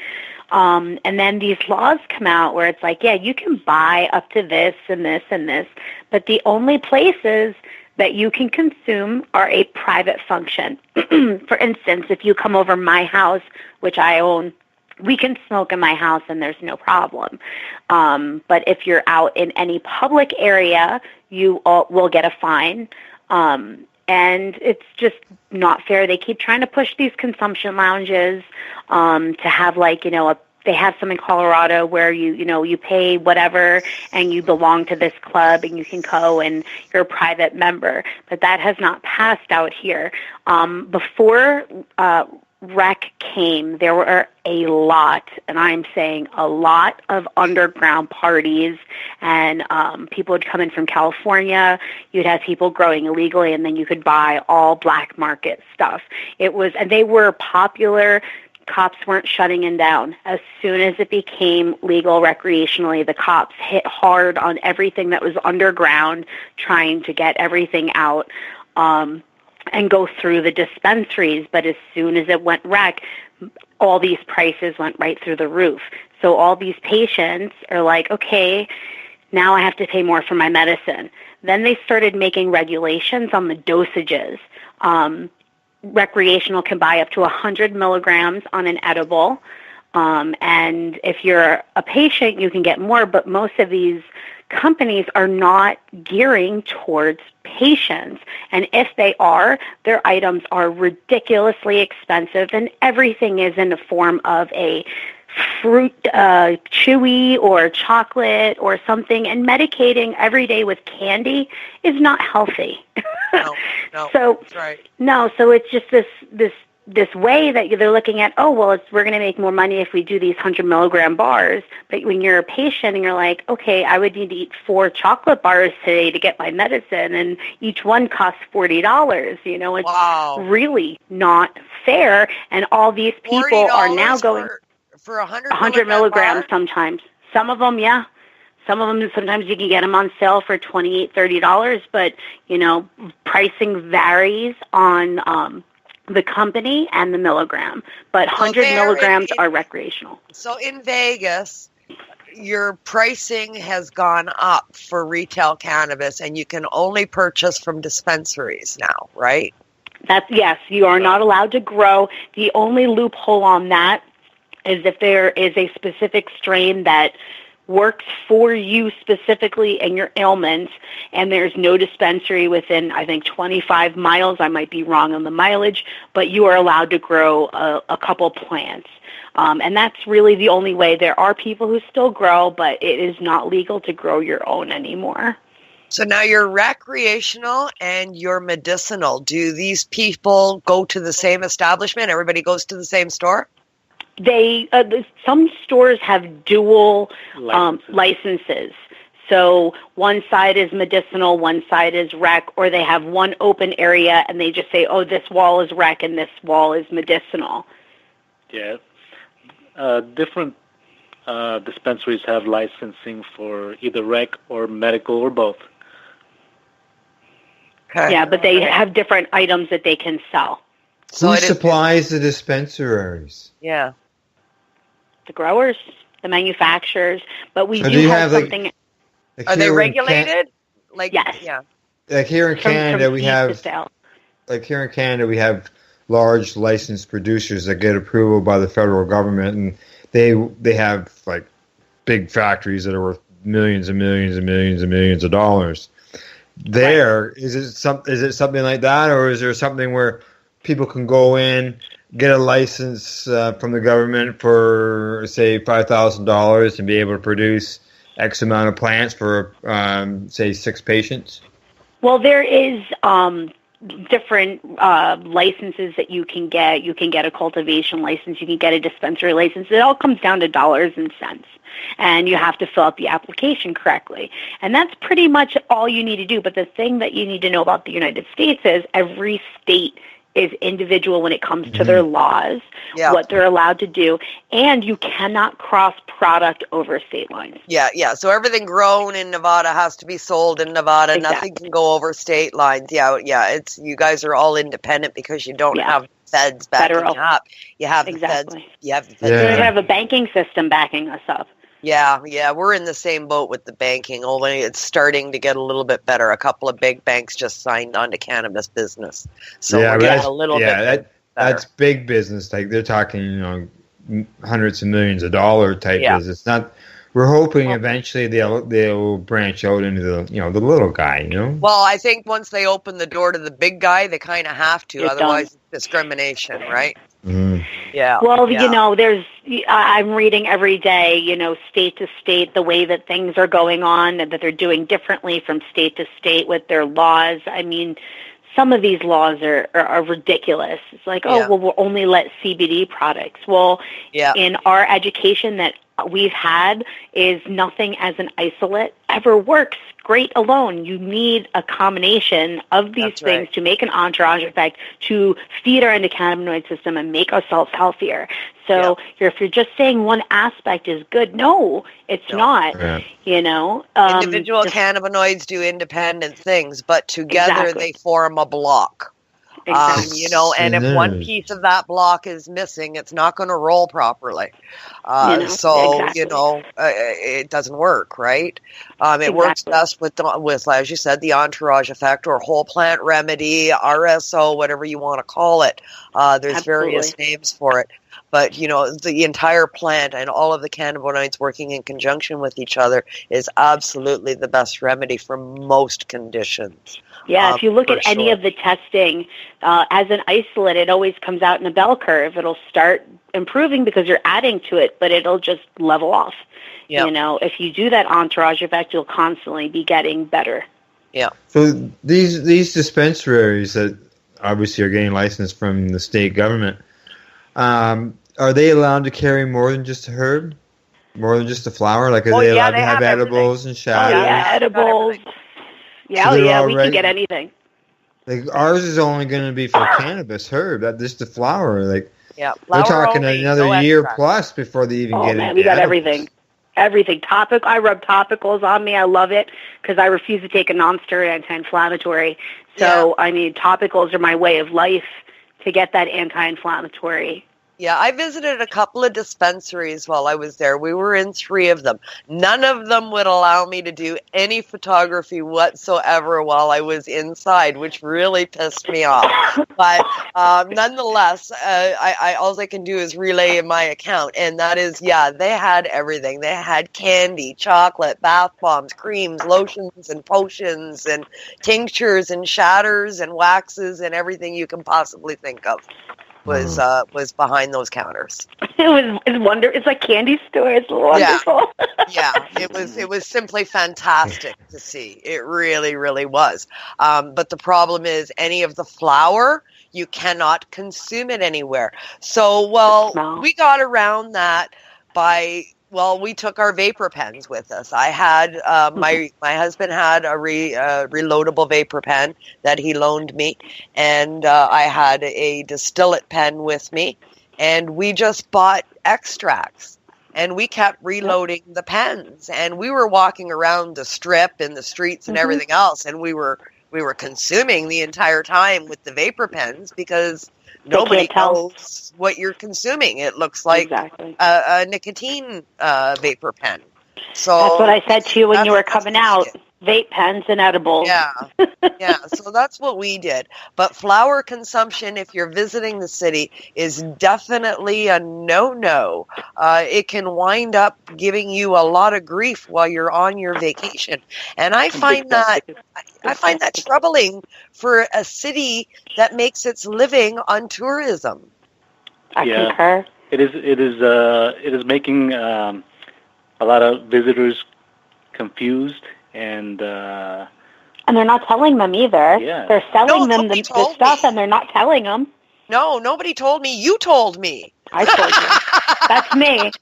And then these laws come out where it's like, yeah, you can buy up to this and this and this, but the only places that you can consume are a private function. For instance, if you come over my house, which I own, we can smoke in my house and there's no problem. But if you're out in any public area, you will get a fine. And it's just not fair. They keep trying to push these consumption lounges to have they have some in Colorado where you pay whatever and you belong to this club and you can go and you're a private member. But that has not passed out here. Before rec came, there were a lot, and I'm saying a lot, of underground parties, and people would come in from California. You'd have people growing illegally, and then you could buy all black market stuff. And they were popular. Cops weren't shutting it down. As soon as it became legal recreationally, the cops hit hard on everything that was underground, trying to get everything out and go through the dispensaries. But as soon as it went rec, all these prices went right through the roof. So all these patients are like, okay, now I have to pay more for my medicine. Then they started making regulations on the dosages. Recreational can buy up to 100 milligrams on an edible. And if you're a patient, you can get more, but most of these companies are not gearing towards patients. And if they are, their items are ridiculously expensive, and everything is in the form of a fruit, chewy or chocolate or something, and medicating every day with candy is not healthy. No, so, that's right. No, so it's just this way that they're looking at, oh, well, we're going to make more money if we do these 100 milligram bars. But when you're a patient and you're like, okay, I would need to eat 4 chocolate bars today to get my medicine, and each one costs $40. You know, it's really not fair. And all these people are now going for 100 milligrams sometimes. Some of them, yeah. Some of them, sometimes you can get them on sale for $28, $30. But, you know, pricing varies on the company and the milligram, but 100 milligrams are recreational. So in Vegas, your pricing has gone up for retail cannabis, and you can only purchase from dispensaries now, right? Yes, you are not allowed to grow. The only loophole on that is if there is a specific strain that works for you specifically and your ailments, and there's no dispensary within, I think, 25 miles. I might be wrong on the mileage, but you are allowed to grow a couple plants. And that's really the only way. There are people who still grow, but it is not legal to grow your own anymore. So now you're recreational and you're medicinal. Do these people go to the same establishment? Everybody goes to the same store? Some stores have dual licenses. So one side is medicinal, one side is rec, or they have one open area and they just say, oh, this wall is rec and this wall is medicinal. Yeah. Different dispensaries have licensing for either rec or medical or both. Okay. Yeah, but they have different items that they can sell. Who supplies the dispensaries? Yeah. The growers, the manufacturers, but we do have something. Are they regulated? Yes. Yeah. Like here in Canada, we have. Like here in Canada, we have large licensed producers that get approval by the federal government, and they have like big factories that are worth millions and millions and millions and millions of dollars. Is it something like that, or is there something where people can go in, get a license from the government for, say, $5,000 and be able to produce X amount of plants for, say, 6 patients? Well, there is different licenses that you can get. You can get a cultivation license. You can get a dispensary license. It all comes down to dollars and cents. And you have to fill out the application correctly. And that's pretty much all you need to do. But the thing that you need to know about the United States is every state is individual when it comes to their laws, what they're allowed to do, and you cannot cross product over state lines. Yeah. So everything grown in Nevada has to be sold in Nevada. Exactly. Nothing can go over state lines. Yeah. It's you guys are all independent because you don't have feds backing you up. You have the feds. You have the feds. We have a banking system backing us up. Yeah, we're in the same boat with the banking, only it's starting to get a little bit better. A couple of big banks just signed on to cannabis business. So we're getting a little bit better. That's big business. Like they're talking, hundreds of millions of dollars type business. We're hoping eventually they'll branch out into the little guy, Well, I think once they open the door to the big guy, they kind of have to. Otherwise, it's discrimination, right? Mm-hmm. Yeah. Well, I'm reading every day, state to state, the way that things are going on and that they're doing differently from state to state with their laws. I mean, some of these laws are ridiculous. It's like, we'll only let CBD products. Well, in our education that we've had is nothing as an isolate ever works great alone. You need a combination of these things to make an entourage effect, to feed our endocannabinoid system and make ourselves healthier. So if you're just saying one aspect is good, no, it's not. Yeah. Individual cannabinoids do independent things, but together they form a block. Exactly. You know, and if one piece of that block is missing, it's not going to roll properly. It doesn't work, right? It works best with, as you said, the entourage effect or whole plant remedy, RSO, whatever you want to call it. There's various names for it. But, you know, the entire plant and all of the cannabinoids working in conjunction with each other is absolutely the best remedy for most conditions. Yeah, if you look at any of the testing, as an isolate, it always comes out in a bell curve. It'll start improving because you're adding to it, but it'll just level off. Yep. You know, if you do that entourage effect, you'll constantly be getting better. Yeah. So these dispensaries that obviously are getting licensed from the state government, are they allowed to carry more than just a herb? More than just a flower? Like, are they allowed to have edibles and shatters? Oh, yeah, edibles. Yeah, so we can get anything. Like, ours is only going to be for cannabis herb, not just the flower. Like, flower we're talking only, another year plus before they even get it. We got everything. Everything. I rub topicals on me. I love it because I refuse to take a non-steroid anti-inflammatory. So, I mean, topicals are my way of life to get that anti-inflammatory. Yeah, I visited a couple of dispensaries while I was there. We were in 3 of them. None of them would allow me to do any photography whatsoever while I was inside, which really pissed me off. But nonetheless, all I can do is relay in my account, and that is, they had everything. They had candy, chocolate, bath bombs, creams, lotions, and potions, and tinctures, and shatters, and waxes, and everything you can possibly think of was behind those counters. It's like candy store. It's wonderful. It was simply fantastic to see. It really, really was. But the problem is, any of the flour, you cannot consume it anywhere. So, we got around that by. Well, we took our vapor pens with us. I had my husband had a reloadable vapor pen that he loaned me, and I had a distillate pen with me, and we just bought extracts, and we kept reloading the pens, and we were walking around the strip and the streets and everything else, and we were consuming the entire time with the vapor pens because nobody knows what you're consuming. It looks like a nicotine vapor pen. So that's what I said to you when you were coming out. Vape pens and edibles. Yeah. So that's what we did. But flower consumption, if you're visiting the city, is definitely a no-no. It can wind up giving you a lot of grief while you're on your vacation, and I find that troubling for a city that makes its living on tourism. I concur. It is making a lot of visitors confused. And they're not telling them either. Yeah. They're selling them the stuff, and they're not telling them. No, nobody told me. You told me. I told you. That's me.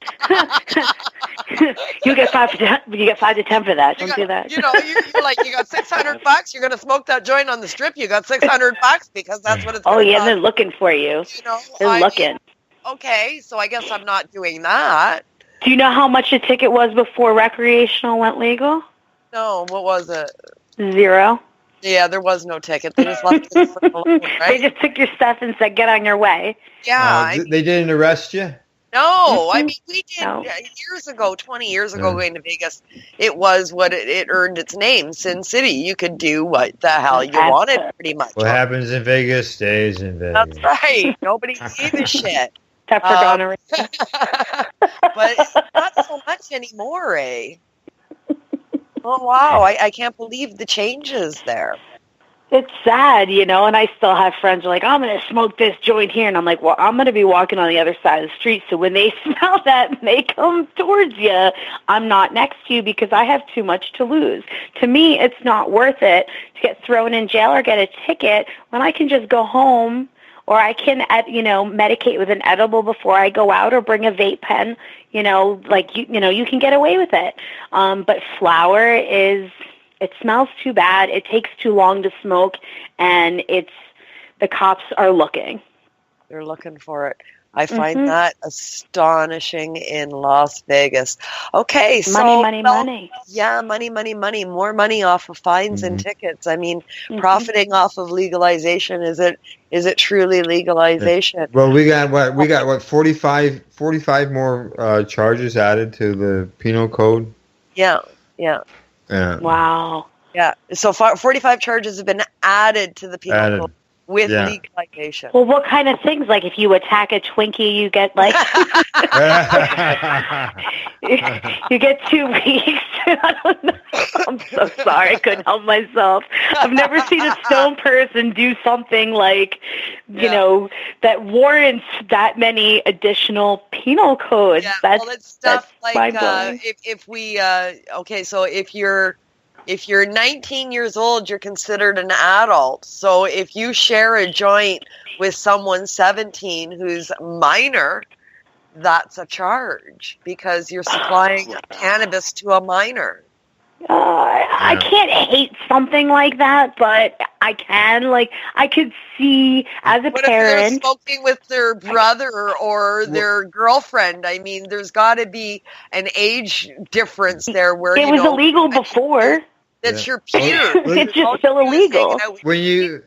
You get 5 to 10 for that. Don't do that. You know, you're like, you got $600. You're going to smoke that joint on the strip. You got $600 because that's what it's. Oh yeah, they're looking for you. They're looking. Okay, so I guess I'm not doing that. Do you know how much a ticket was before recreational went legal? No, what was it? 0. Yeah, there was no ticket. They just left it for alone, right? They just took your stuff and said, "Get on your way." Yeah, they didn't arrest you. No, I mean we did years ago, 20 years ago, going to Vegas. It was what it earned its name, Sin City. You could do what the hell you wanted, pretty much. What happens in Vegas stays in Vegas. That's right. Nobody gave a shit. Except for gonorrhea. But not so much anymore, eh? Oh, wow. I can't believe the changes there. It's sad, and I still have friends who are like, I'm going to smoke this joint here. And I'm like, well, I'm going to be walking on the other side of the street. So when they smell that and they come towards you, I'm not next to you because I have too much to lose. To me, it's not worth it to get thrown in jail or get a ticket when I can just go home. Or I can, medicate with an edible before I go out, or bring a vape pen. You can get away with it. But flower it smells too bad. It takes too long to smoke, and the cops are looking. They're looking for it. I find that astonishing in Las Vegas. Okay, so money. Yeah, money. More money off of fines and tickets. I mean, profiting off of legalization. Is it truly legalization? Well, we got what 45 more charges added to the penal code. Yeah. Wow. Yeah. So 45 charges have been added to the penal code. With legalization. Well, what kind of things? Like if you attack a Twinkie, you get like you get 2 weeks. I don't know. I'm so sorry. I couldn't help myself. I've never seen a stone person do something like, you know, that warrants that many additional penal codes. Yeah, it's stuff like if we so if you're 19 years old, you're considered an adult. So if you share a joint with someone 17 who's minor, that's a charge because you're supplying cannabis to a minor. I can't hate something like that, but I can. Like, I could see as a What parent. if they're smoking with their brother or their girlfriend? I mean, there's got to be an age difference there where it was illegal before. That's your peers. It's just still illegal. These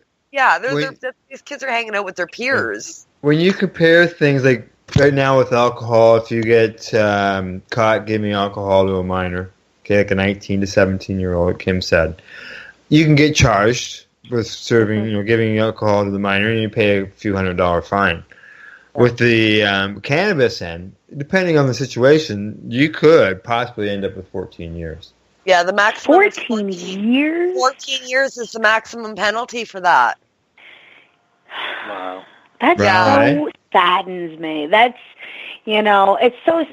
kids are hanging out with their peers. When you compare things like right now with alcohol, if you get caught giving alcohol to a minor, okay, like a 19 to 17-year-old, like Kim said, you can get charged with serving, giving alcohol to the minor, and you pay a few $100 fine. With the cannabis end, depending on the situation, you could possibly end up with 14 years. Yeah, the maximum 14 years? 14 years is the maximum penalty for that. Wow. That so saddens me. That's, it's so,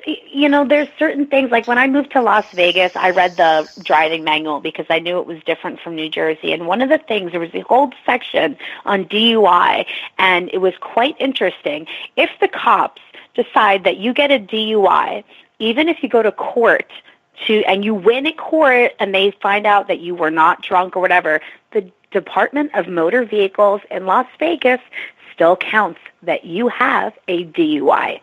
there's certain things, like when I moved to Las Vegas, I read the driving manual because I knew it was different from New Jersey. And one of the things, there was a whole section on DUI, and it was quite interesting. If the cops decide that you get a DUI, even if you go to court, and you win at court and they find out that you were not drunk or whatever, the Department of Motor Vehicles in Las Vegas still counts that you have a DUI.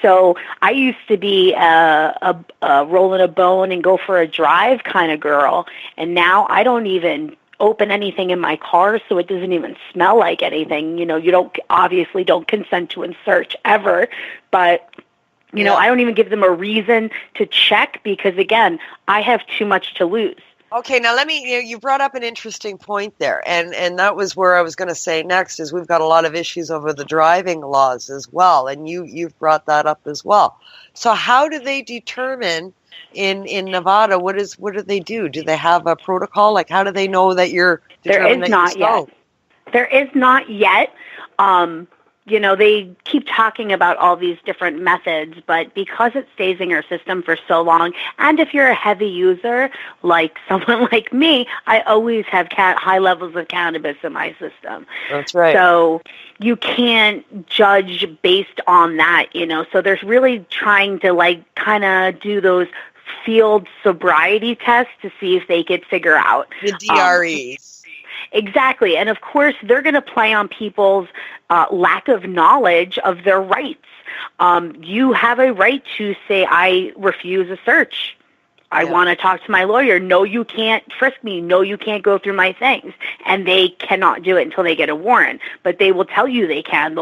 So I used to be a rolling a bone and go for a drive kind of girl, and now I don't even open anything in my car so it doesn't even smell like anything. You don't consent to a search ever, but I don't even give them a reason to check because, again, I have too much to lose. Okay, now you brought up an interesting point there, and that was where I was going to say next is we've got a lot of issues over the driving laws as well, and you've brought that up as well. So how do they determine in Nevada, what do they do? Do they have a protocol? Like, how do they know that you're determined that you're stoned? There is not yet. They keep talking about all these different methods, but because it stays in your system for so long, and if you're a heavy user, like someone like me, I always have high levels of cannabis in my system. That's right. So you can't judge based on that, So there's really trying to kind of do those field sobriety tests to see if they could figure out. The DREs. Exactly. And of course, they're going to play on people's lack of knowledge of their rights. You have a right to say, I refuse a search. I want to talk to my lawyer. No, you can't frisk me. No, you can't go through my things. And they cannot do it until they get a warrant. But they will tell you they can.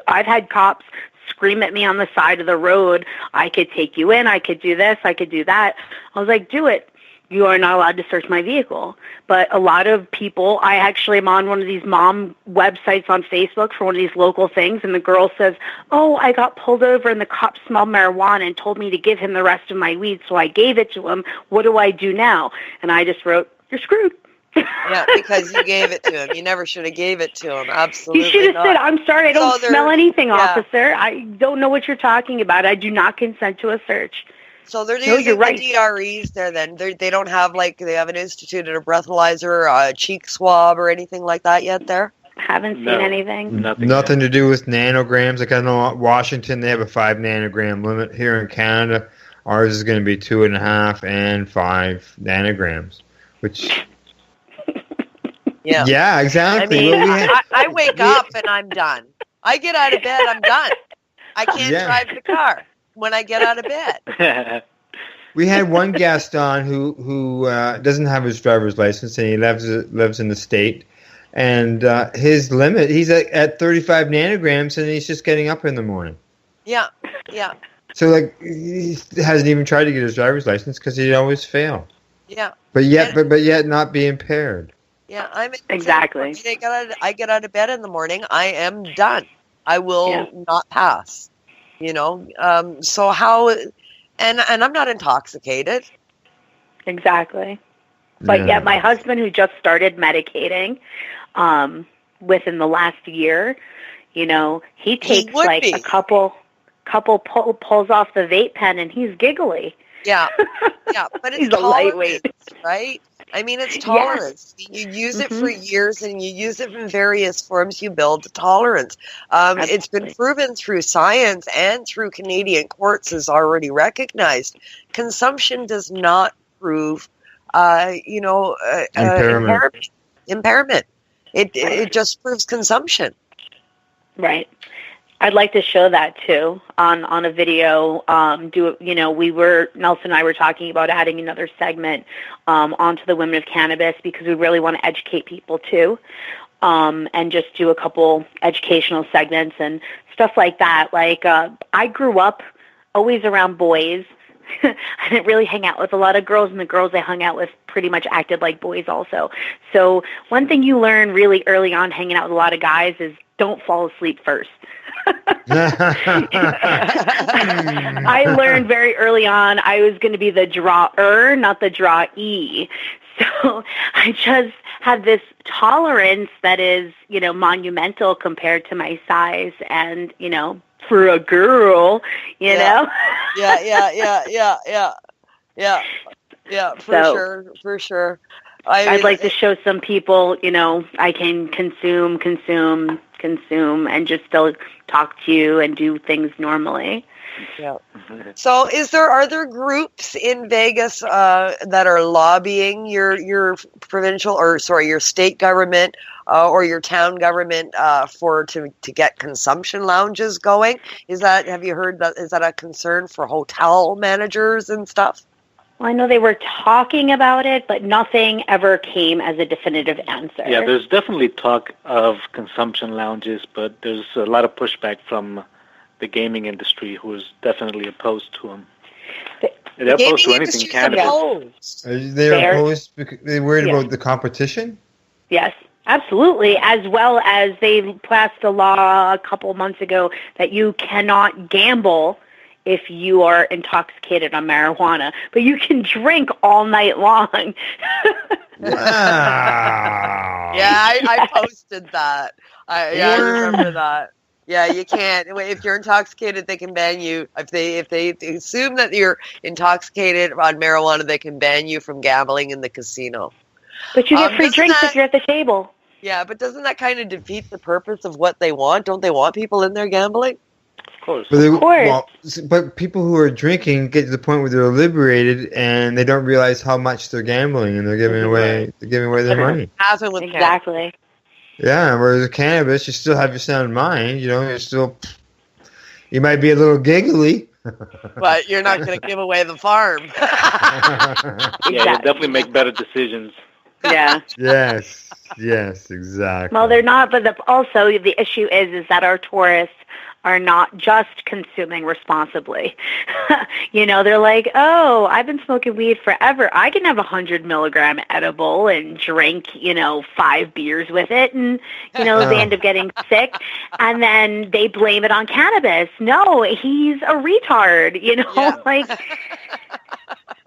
I've had cops scream at me on the side of the road. I could take you in. I could do this. I could do that. I was like, do it. You are not allowed to search my vehicle. But a lot of people, I actually am on one of these mom websites on Facebook for one of these local things, and the girl says, oh, I got pulled over and the cop smelled marijuana and told me to give him the rest of my weed, so I gave it to him. What do I do now? And I just wrote, you're screwed. Yeah, because you gave it to him. You never should have gave it to him. Absolutely. You should have said, I'm sorry, I don't smell anything, yeah. officer. I don't know what you're talking about. I do not consent to a search. So they're using the DREs there then. They don't have, they haven't instituted a breathalyzer, a cheek swab, or anything like that yet there? Haven't seen anything. Nothing to do with nanograms. Like I know Washington, they have a 5 nanogram limit. Here in Canada, ours is going to be 2.5 and 5 nanograms, which... Yeah, exactly. I mean, I wake up and I'm done. I get out of bed, I'm done. I can't drive the car when I get out of bed. We had one guest on who doesn't have his driver's license, and he lives in the state. And his limit, he's at 35 nanograms, and he's just getting up in the morning. Yeah. So, like, he hasn't even tried to get his driver's license because he'd always fail. Yeah. But yet not be impaired. Yeah, I'm exactly. I get out of bed in the morning. I am done. I will not pass. So how? And I'm not intoxicated. Exactly. But yet, my husband, who just started medicating, within the last year, he takes a couple pulls off the vape pen, and he's giggly. Yeah, but it's he's a lightweight, right? I mean, it's tolerance. You use it for years, and you use it in various forms. You build tolerance. It's been proven through science and through Canadian courts is already recognized. Consumption does not prove, impairment. It just proves consumption. Right. I'd like to show that too on a video. Nelson and I were talking about adding another segment onto the Women of Cannabis because we really want to educate people too, and just do a couple educational segments and stuff like that. Like I grew up always around boys. I didn't really hang out with a lot of girls, and the girls I hung out with pretty much acted like boys also. So one thing you learn really early on hanging out with a lot of guys is don't fall asleep first. I learned very early on I was going to be the drawer, not the drawee. So I just have this tolerance that is, monumental compared to my size and, for a girl, you know? Yeah, for sure. I'd like to show some people, I can consume, and just still talk to you and do things normally. Yeah. So are there groups in Vegas that are lobbying your provincial your state government or your town government to get consumption lounges going? Have you heard that? Is that a concern for hotel managers and stuff? Well, I know they were talking about it, but nothing ever came as a definitive answer. Yeah, there's definitely talk of consumption lounges, but there's a lot of pushback from the gaming industry, who is definitely opposed to them. They're opposed to anything cannabis. They're opposed because they're worried about the competition? Yes, absolutely. As well as they passed a law a couple months ago that you cannot gamble if you are intoxicated on marijuana, but you can drink all night long. Wow. I posted that. I remember that. Yeah, you can't. If you're intoxicated, they can ban you. If they assume that you're intoxicated on marijuana, they can ban you from gambling in the casino. But you get free drinks if you're at the table. Yeah, but doesn't that kind of defeat the purpose of what they want? Don't they want people in there gambling? Of course. But people who are drinking get to the point where they're liberated and they don't realize how much they're gambling and they're giving away their money. Exactly. Yeah, whereas with cannabis, you still have your sound mind. You might be a little giggly, but you're not going to give away the farm. Yeah, you definitely make better decisions. Yeah. Yes, exactly. Well, they're not, but also the issue is that our tourists are not just consuming responsibly. They're like, oh, I've been smoking weed forever. I can have 100 milligram edible and drink, 5 beers with it. And, they end up getting sick. And then they blame it on cannabis. No, he's a retard,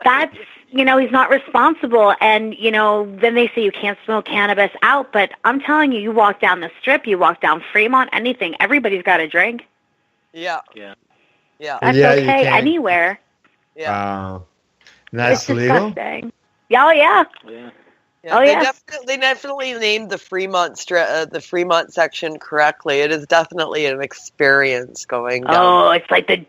that's, he's not responsible. And, then they say you can't smoke cannabis out. But I'm telling you, you walk down the Strip, you walk down Fremont, anything, everybody's got a drink. Yeah. That's okay anywhere. Yeah. Wow. That's legal? Disgusting. Oh, yeah. Oh, yeah. They definitely named the Fremont section correctly. It is definitely an experience going down. Oh, it's like the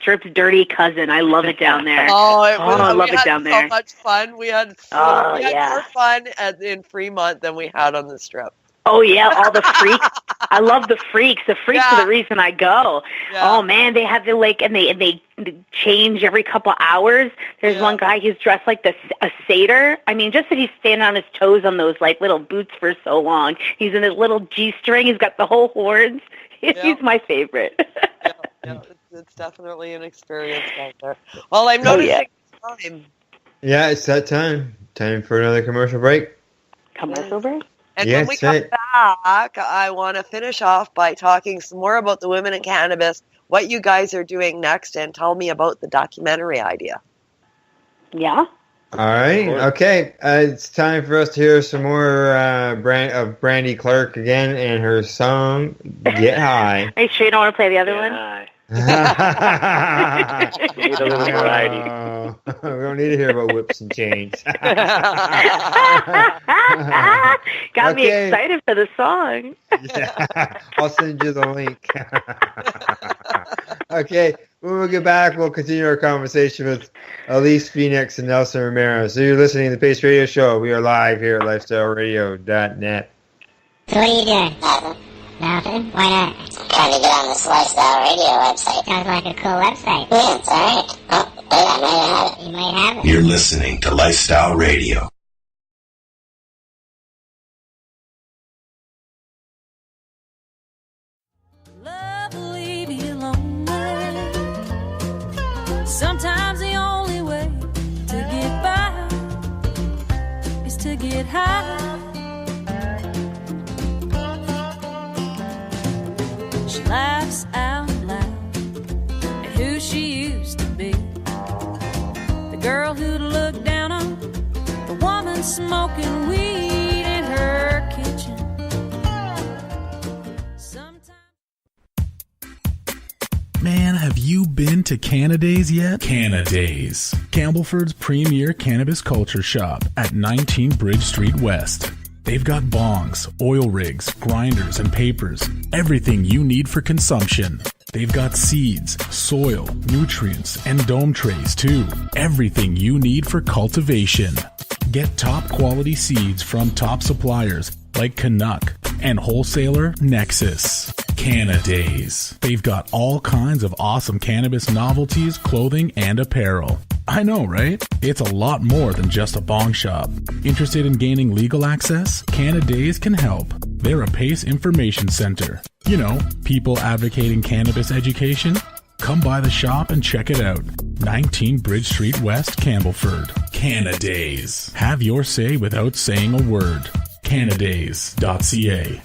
Strip's dirty cousin. I love it down there. I love it down there. So much fun. We had more fun in Fremont than we had on the Strip. Oh yeah, all the freaks. I love the freaks. The freaks are the reason I go. Yeah. Oh man, they have and they change every couple hours. There's one guy who's dressed like a satyr. I mean, just that he's standing on his toes on those like little boots for so long. He's in his little G-string. He's got the whole horns. He's my favorite. It's definitely an experience out there. Well, I'm noticing time. Yeah, it's that time. Time for another commercial break. Commercial break? And when we come back, I want to finish off by talking some more about the Women in Cannabis, what you guys are doing next, and tell me about the documentary idea. Yeah. All right. Okay. It's time for us to hear some more Brandy Clark again and her song "Get High." Are you sure you don't want to play the other one? We need a little variety. We don't need to hear about whips and chains. Got me excited for the song. Yeah, I'll send you the link. Okay, when we get back, we'll continue our conversation with Elyse Phoenix and Nelson Ramirez. So you're listening to the Pace Radio Show. We are live here at lifestyleradio.net. So what are you doing? Nothing? Why not? Trying to get on this Lifestyle Radio website. Sounds like a cool website. Yeah, it's alright. Oh, wait, I might have it. You might have it. You're listening to Lifestyle Radio. Love will leave you lonely. Sometimes the only way to get by is to get high. She laughs out loud at who she used to be. The girl who'd look down on the woman smoking weed in her kitchen. Man, have you been to Canadays yet? Canadays, Campbellford's premier cannabis culture shop at 19 Bridge Street West. They've got bongs, oil rigs, grinders, and papers. Everything you need for consumption. They've got seeds, soil, nutrients, and dome trays too. Everything you need for cultivation. Get top quality seeds from top suppliers like Canuck and wholesaler Nexus. Canadays. They've got all kinds of awesome cannabis novelties, clothing, and apparel. I know, right? It's a lot more than just a bong shop. Interested in gaining legal access? Canadays can help. They're a PACE information center. You know, people advocating cannabis education. Come by the shop and check it out. 19 Bridge Street West, Campbellford. Canadays. Have your say without saying a word. Canadays.ca.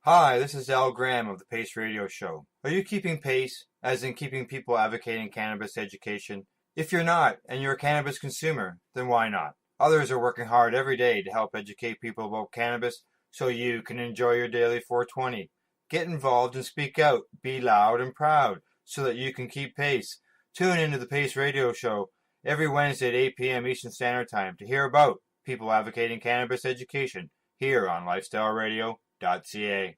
Hi, this is Al Graham of the Pace Radio Show. Are you keeping pace, as in keeping people advocating cannabis education? If you're not, and you're a cannabis consumer, then why not? Others are working hard every day to help educate people about cannabis so you can enjoy your daily 420. Get involved and speak out. Be loud and proud so that you can keep pace. Tune into the Pace Radio Show every Wednesday at 8 p.m. Eastern Standard Time to hear about people advocating cannabis education here on lifestyleradio.ca.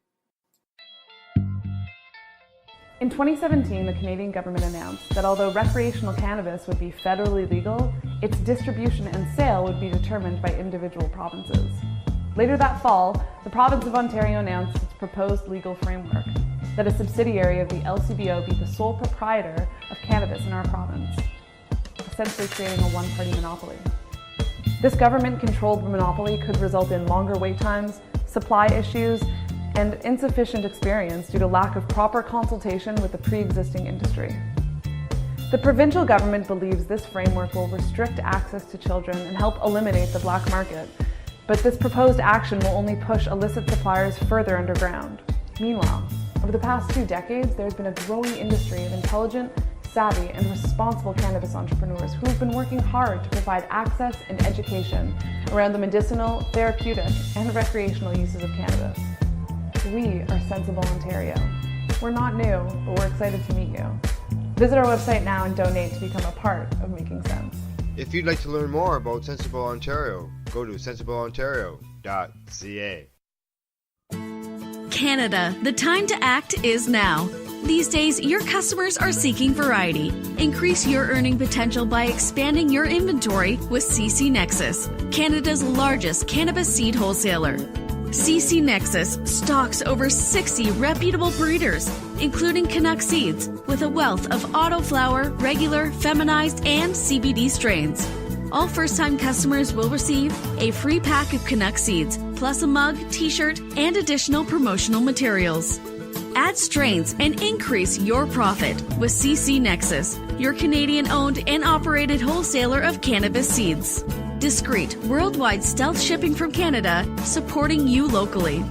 In 2017, the Canadian government announced that although recreational cannabis would be federally legal, its distribution and sale would be determined by individual provinces. Later that fall, the province of Ontario announced its proposed legal framework, that a subsidiary of the LCBO be the sole proprietor of cannabis in our province, essentially creating a one-party monopoly. This government-controlled monopoly could result in longer wait times, supply issues, and insufficient experience due to lack of proper consultation with the pre-existing industry. The provincial government believes this framework will restrict access to children and help eliminate the black market, but this proposed action will only push illicit suppliers further underground. Meanwhile, over the past 2 decades, there's been a growing industry of intelligent, savvy, and responsible cannabis entrepreneurs who have been working hard to provide access and education around the medicinal, therapeutic, and recreational uses of cannabis. We are Sensible Ontario. We're not new, but we're excited to meet you. Visit our website now and donate to become a part of Making Sense. If you'd like to learn more about Sensible Ontario, go to sensibleontario.ca. Canada, the time to act is now. These days, your customers are seeking variety. Increase your earning potential by expanding your inventory with CC Nexus, Canada's largest cannabis seed wholesaler. CC Nexus stocks over 60 reputable breeders, including Canuck seeds, with a wealth of autoflower, regular, feminized, and CBD strains. All first-time customers will receive a free pack of Canuck seeds, plus a mug, t-shirt, and additional promotional materials. Add strains and increase your profit with CC Nexus, your Canadian-owned and operated wholesaler of cannabis seeds. Discreet, worldwide stealth shipping from Canada, supporting you locally.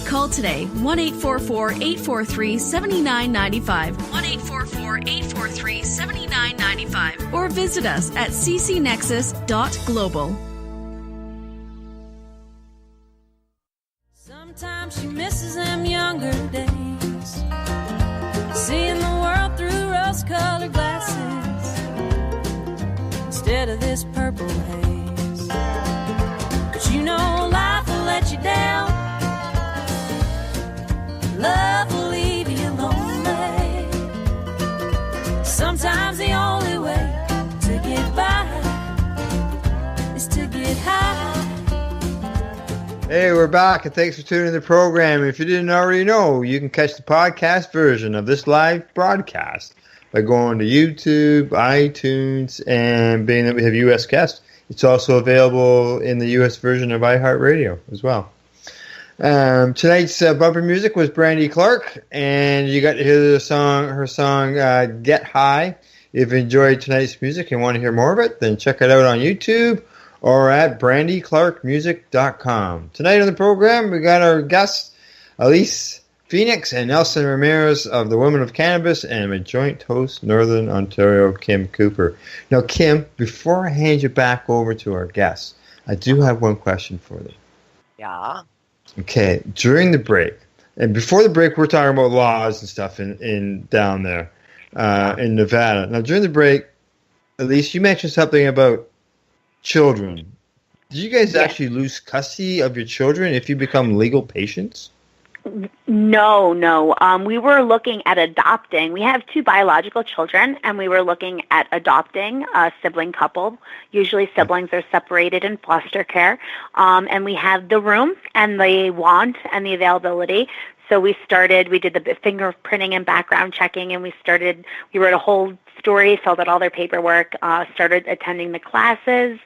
Call today, 1-844-843-7995, 1-844-843-7995, or visit us at ccnexus.global. Sometimes she misses them younger days, seeing the world through rose-colored glasses instead of this purple haze. But you know life will let you down, love will leave you lonely. Sometimes the only way to get by is to get high. Hey, we're back, and thanks for tuning in the program. If you didn't already know, you can catch the podcast version of this live broadcast by going to YouTube, iTunes, and being that we have U.S. guests, it's also available in the U.S. version of iHeartRadio as well. Tonight's bumper music was Brandy Clark, and you got to hear her song Get High. If you enjoyed tonight's music and want to hear more of it, then check it out on YouTube or at brandyclarkmusic.com. Tonight on the program, we got our guests, Elyse Phoenix and Nelson Ramirez of the Women of Cannabis, and my joint host, Northern Ontario, Kim Cooper. Now, Kim, before I hand you back over to our guests, I do have one question for them. Yeah. Okay, during the break, and before the break, we're talking about laws and stuff in down there in Nevada. Now, during the break, Elyse, you mentioned something about children. Do you guys actually lose custody of your children if you become legal patients? No. We were looking at adopting. We have 2 biological children, and we were looking at adopting a sibling couple. Usually siblings are separated in foster care. And we have the room and the want and the availability. So we did the fingerprinting and background checking, and we wrote a whole story, filled out all their paperwork, started attending the classes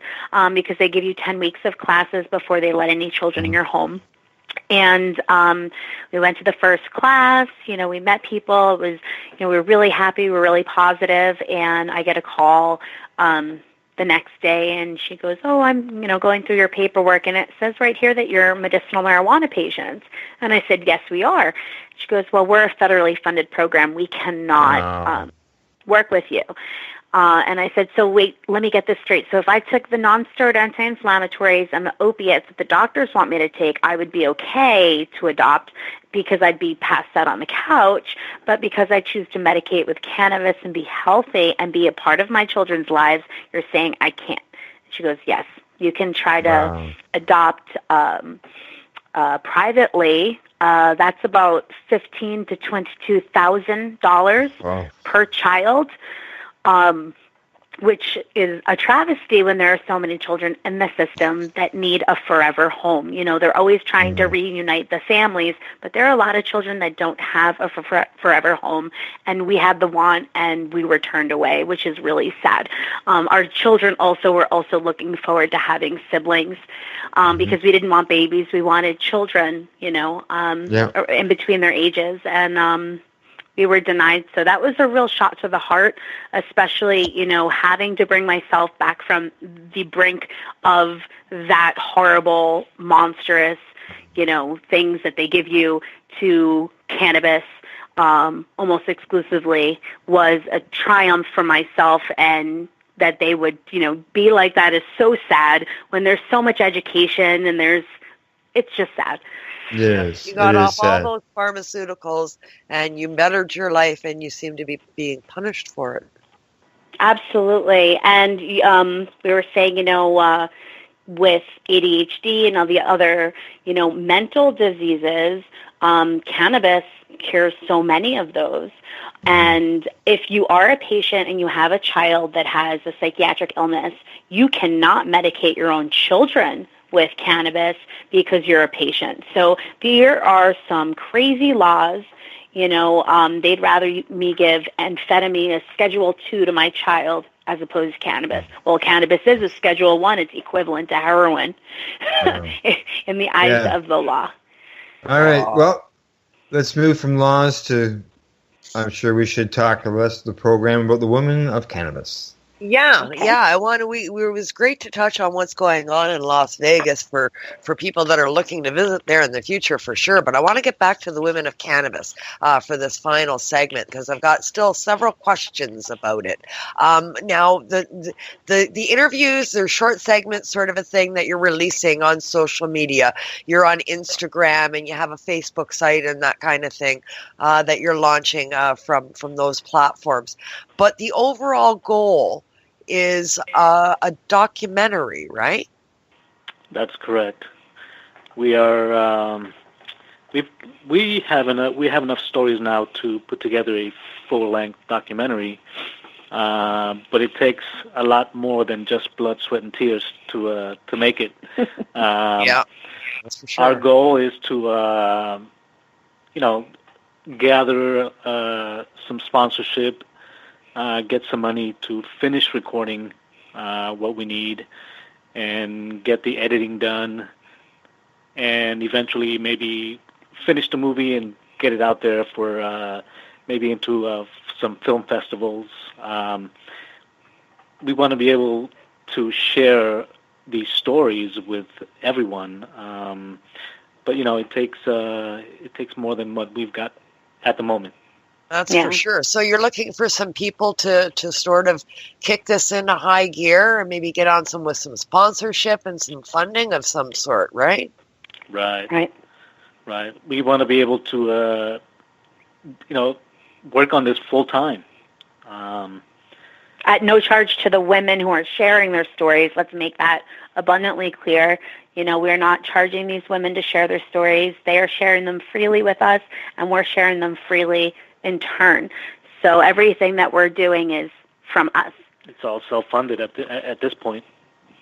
because they give you 10 weeks of classes before they let any children in your home. And we went to the first class, we met people. It was, we were really happy, we were really positive, and I get a call the next day, and she goes, I'm, going through your paperwork, and it says right here that you're medicinal marijuana patients. And I said, yes, we are. She goes, well, we're a federally funded program. We cannot work with you. And I said, so wait, let me get this straight. So if I took the non-steroid anti-inflammatories and the opiates that the doctors want me to take, I would be okay to adopt because I'd be past that on the couch. But because I choose to medicate with cannabis and be healthy and be a part of my children's lives, you're saying I can't. She goes, yes, you can try to adopt privately. That's about $15,000 to $22,000 per child. Which is a travesty when there are so many children in the system that need a forever home. They're always trying to reunite the families, but there are a lot of children that don't have a forever home, and we had the want, and we were turned away, which is really sad. Our children were also looking forward to having siblings because we didn't want babies. We wanted children, in between their ages, and we were denied. So that was a real shot to the heart, especially, having to bring myself back from the brink of that horrible, monstrous, things that they give you to cannabis almost exclusively was a triumph for myself. And that they would, be like that is so sad when there's so much education and it's just sad. Yes, you got off all those pharmaceuticals and you bettered your life, and you seem to be being punished for it. Absolutely. And we were saying, with ADHD and all the other, mental diseases, cannabis cures so many of those. And if you are a patient and you have a child that has a psychiatric illness, you cannot medicate your own children with cannabis because you're a patient. So there are some crazy laws. They'd rather me give amphetamine, a Schedule 2, to my child as opposed to cannabis. Well, cannabis is a Schedule 1. It's equivalent to heroin in the eyes of the law. All right. Well, let's move from laws to, I'm sure we should talk the rest of the program about the Women of Cannabis. Yeah, I want to. It was great to touch on what's going on in Las Vegas for people that are looking to visit there in the future, for sure. But I want to get back to the Women of Cannabis for this final segment because I've got still several questions about it. Now, the interviews, they're short segments, sort of a thing that you're releasing on social media. You're on Instagram and you have a Facebook site and that kind of thing that you're launching from those platforms. But the overall goal is a documentary, right? That's correct. We are we have enough stories now to put together a full-length documentary, but it takes a lot more than just blood, sweat, and tears to make it. Yeah, that's for sure. Our goal is to gather some sponsorship. Get some money to finish recording what we need and get the editing done and eventually maybe finish the movie and get it out there for maybe into some film festivals. We want to be able to share these stories with everyone, but it takes more than what we've got at the moment. That's for sure. So you're looking for some people to sort of kick this into high gear and maybe get on with some sponsorship and some funding of some sort, right? Right. We want to be able to, work on this full time. At no charge to the women who are sharing their stories. Let's make that abundantly clear. We're not charging these women to share their stories. They are sharing them freely with us, and we're sharing them freely in turn. So everything that we're doing is from us. It's all self-funded at this point.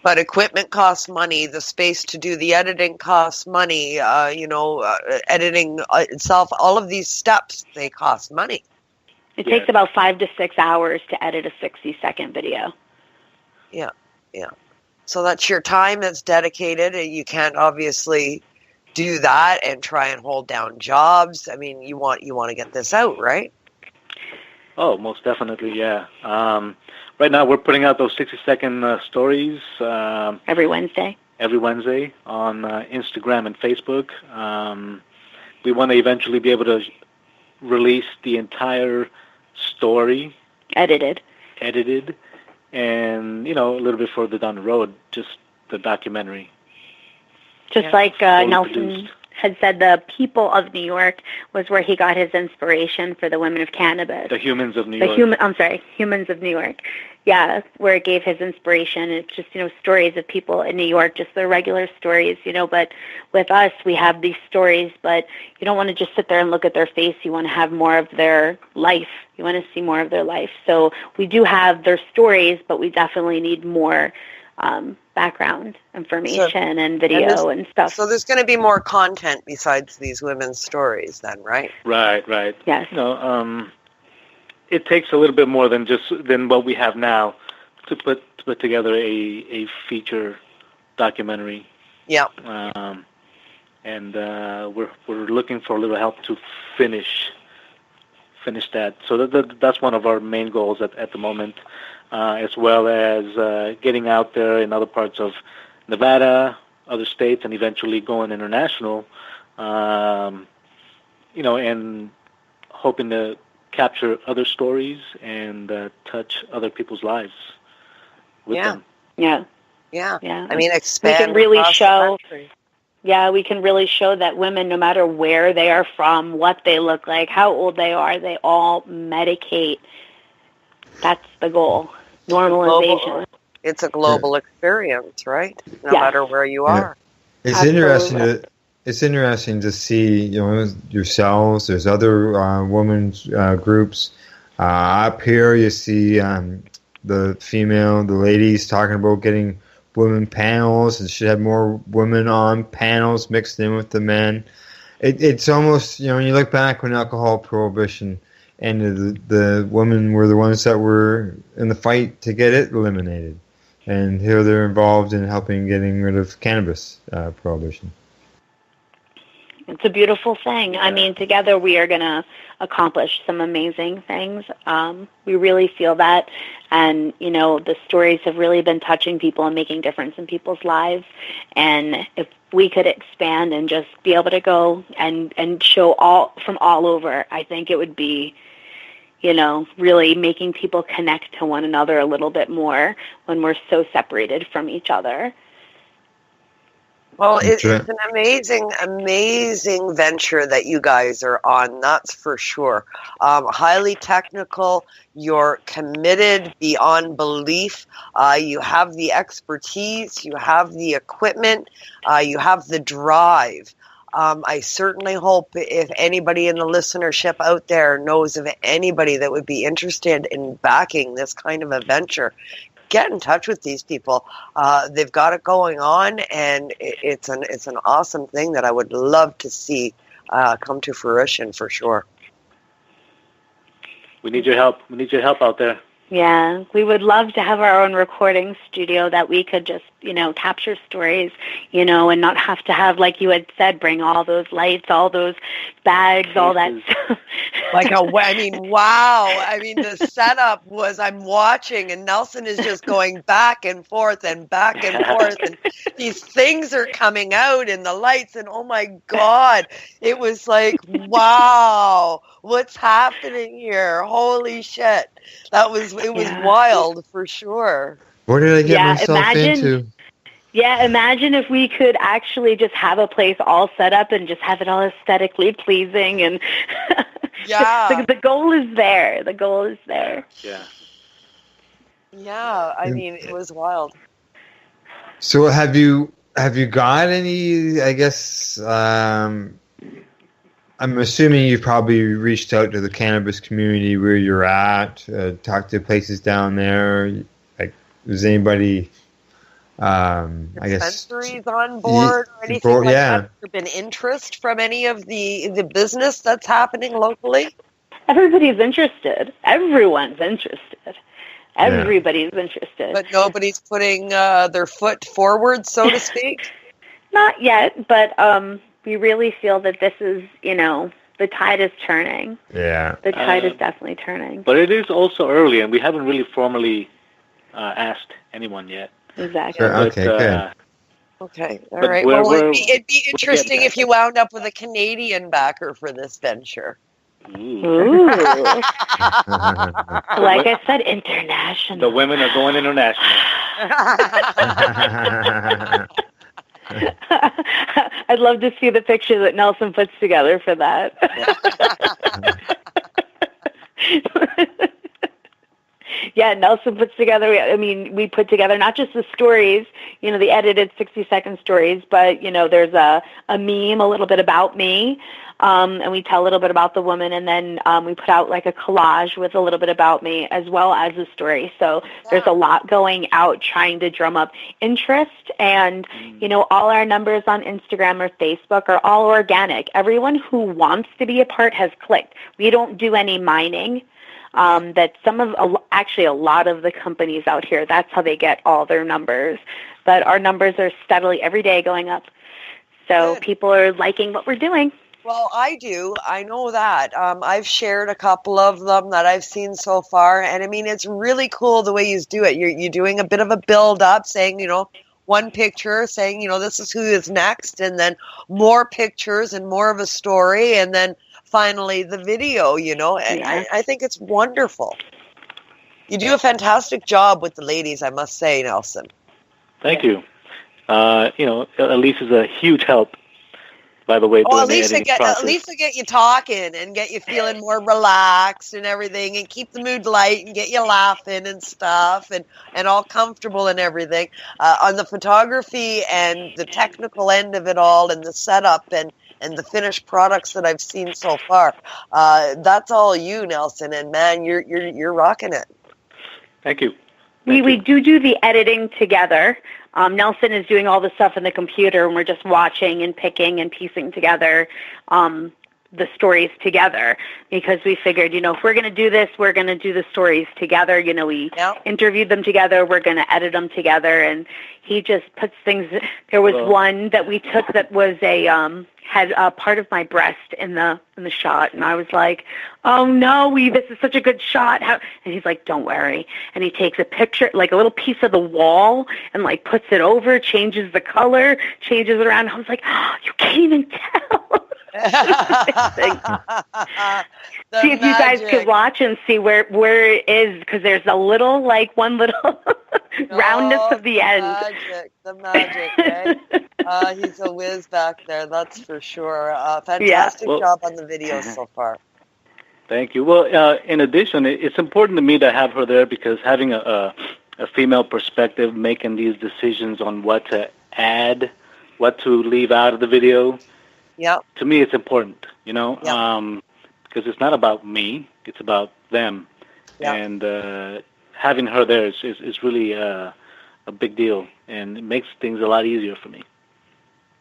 But equipment costs money. The space to do the editing costs money. Editing itself, all of these steps, they cost money. It takes about 5 to 6 hours to edit a 60-second video. Yeah. So that's your time that's dedicated. You can't obviously do that and try and hold down jobs. I mean, you want to get this out, right? Oh, most definitely, yeah. Right now, we're putting out those 60-second stories every Wednesday. Every Wednesday on Instagram and Facebook. We want to eventually be able to release the entire story, edited, and a little bit further down the road, just the documentary. Just like Nelson had said, the people of New York was where he got his inspiration for the Women of Cannabis. The humans of New York. Humans of New York. Yeah, where it gave his inspiration. It's just, stories of people in New York, just their regular stories, but with us, we have these stories, but you don't want to just sit there and look at their face. You want to have more of their life. You want to see more of their life. So we do have their stories, but we definitely need more background information and video and stuff. So there's going to be more content besides these women's stories then, right? Right. Yes. It takes a little bit more than what we have now to put together a feature documentary. Yeah. And we're looking for a little help to finish that. So that's one of our main goals at the moment. As well as getting out there in other parts of Nevada, other states, and eventually going international, and hoping to capture other stories and touch other people's lives with them. Yeah. I mean, expand. We can really show. Yeah, we can really show that women, no matter where they are from, what they look like, how old they are, they all medicate. That's the goal. Normalization. It's a global experience, right? No Yes. matter where you are. It's Absolutely. interesting to see, yourselves. There's other women's groups. Up here, you see the ladies talking about getting women panels and should have more women on panels mixed in with the men. It's almost, when you look back when alcohol prohibition ended, the women were the ones that were in the fight to get it eliminated. And here they're involved in getting rid of cannabis prohibition. It's a beautiful thing. I mean, together we are going to accomplish some amazing things. We really feel that. And, the stories have really been touching people and making difference in people's lives. And if we could expand and just be able to go and show from all over, I think it would be, really making people connect to one another a little bit more when we're so separated from each other. Well, it's an amazing, amazing venture that you guys are on, that's for sure. Highly technical, you're committed beyond belief, you have the expertise, you have the equipment, you have the drive. I certainly hope if anybody in the listenership out there knows of anybody that would be interested in backing this kind of a venture, get in touch with these people. They've got it going on, and it's an awesome thing that I would love to see come to fruition for sure. We need your help. We need your help out there. Yeah, we would love to have our own recording studio that we could just, capture stories, and not have to have, like you had said, bring all those lights, all those bags, all that stuff. Wow. The setup was, I'm watching, and Nelson is just going back and forth, and these things are coming out, and the lights, and oh my God, it was like, wow, what's happening here? Holy shit. It was wild for sure. What did I get myself into? Yeah, imagine if we could actually just have a place all set up and just have it all aesthetically pleasing, and the goal is there. The goal is there. Yeah. Yeah, it was wild. So have you got any, I guess, I'm assuming you've probably reached out to the cannabis community where you're at, talked to places down there. Like, was anybody, dispensaries on board or anything like that? Has there been interest from any of the business that's happening locally? Everybody's interested. Everyone's interested. Everybody's interested. But nobody's putting their foot forward, so to speak? Not yet, but we really feel that this is, the tide is turning. Yeah. The tide is definitely turning. But it is also early, and we haven't really formally asked anyone yet. Exactly. Sure, okay, good. Okay, all right. Well, it'd be interesting if you wound up with a Canadian backer for this venture. Ooh. Like I said, international. The women are going international. I'd love to see the picture that Nelson puts together for that. Yeah, Nelson puts together, we put together not just the stories, the edited 60-second stories, but, there's a meme, a little bit about me, and we tell a little bit about the woman, and then we put out like a collage with a little bit about me as well as the story. So there's a lot going out trying to drum up interest, and, all our numbers on Instagram or Facebook are all organic. Everyone who wants to be a part has clicked. We don't do any mining. That actually a lot of the companies out here, that's how they get all their numbers. But our numbers are steadily every day going up. So people are liking what we're doing. Well, I do. I know that. I've shared a couple of them that I've seen so far. And it's really cool the way you do it. You're doing a bit of a build up saying, one picture saying, this is who is next. And then more pictures and more of a story. And then finally the video, and I think it's wonderful. You do a fantastic job with the ladies, I must say, Nelson. Thank you. Elyse is a huge help. by the way, during at the least editing process. at least to get you talking and get you feeling more relaxed and everything, and keep the mood light and get you laughing and stuff, and all comfortable and everything. On the photography and the technical end of it all, and the setup and the finished products that I've seen so far, that's all you, Nelson. And man, you're rocking it. Thank you. We do the editing together. Nelson is doing all the stuff in the computer, and we're just watching and picking and piecing together the stories together, because we figured, if we're going to do this, we're going to do the stories together. We interviewed them together. We're going to edit them together, and he just puts things. There was one that we took that was had a part of my breast in the shot, and I was like, "Oh no, this is such a good shot." And he's like, "Don't worry." And he takes a picture, like a little piece of the wall, and like puts it over, changes the color, changes it around. I was like, "Oh, you can't even tell." See if you guys could watch and see where it is, because there's a little, one little roundness of the end. The magic, right? He's a whiz back there, that's for sure. Fantastic job on the video so far. Thank you. Well, in addition, it's important to me to have her there, because having a female perspective, making these decisions on what to add, what to leave out of the video, to me it's important, because it's not about me, it's about them. And having her there is really a big deal, and it makes things a lot easier for me.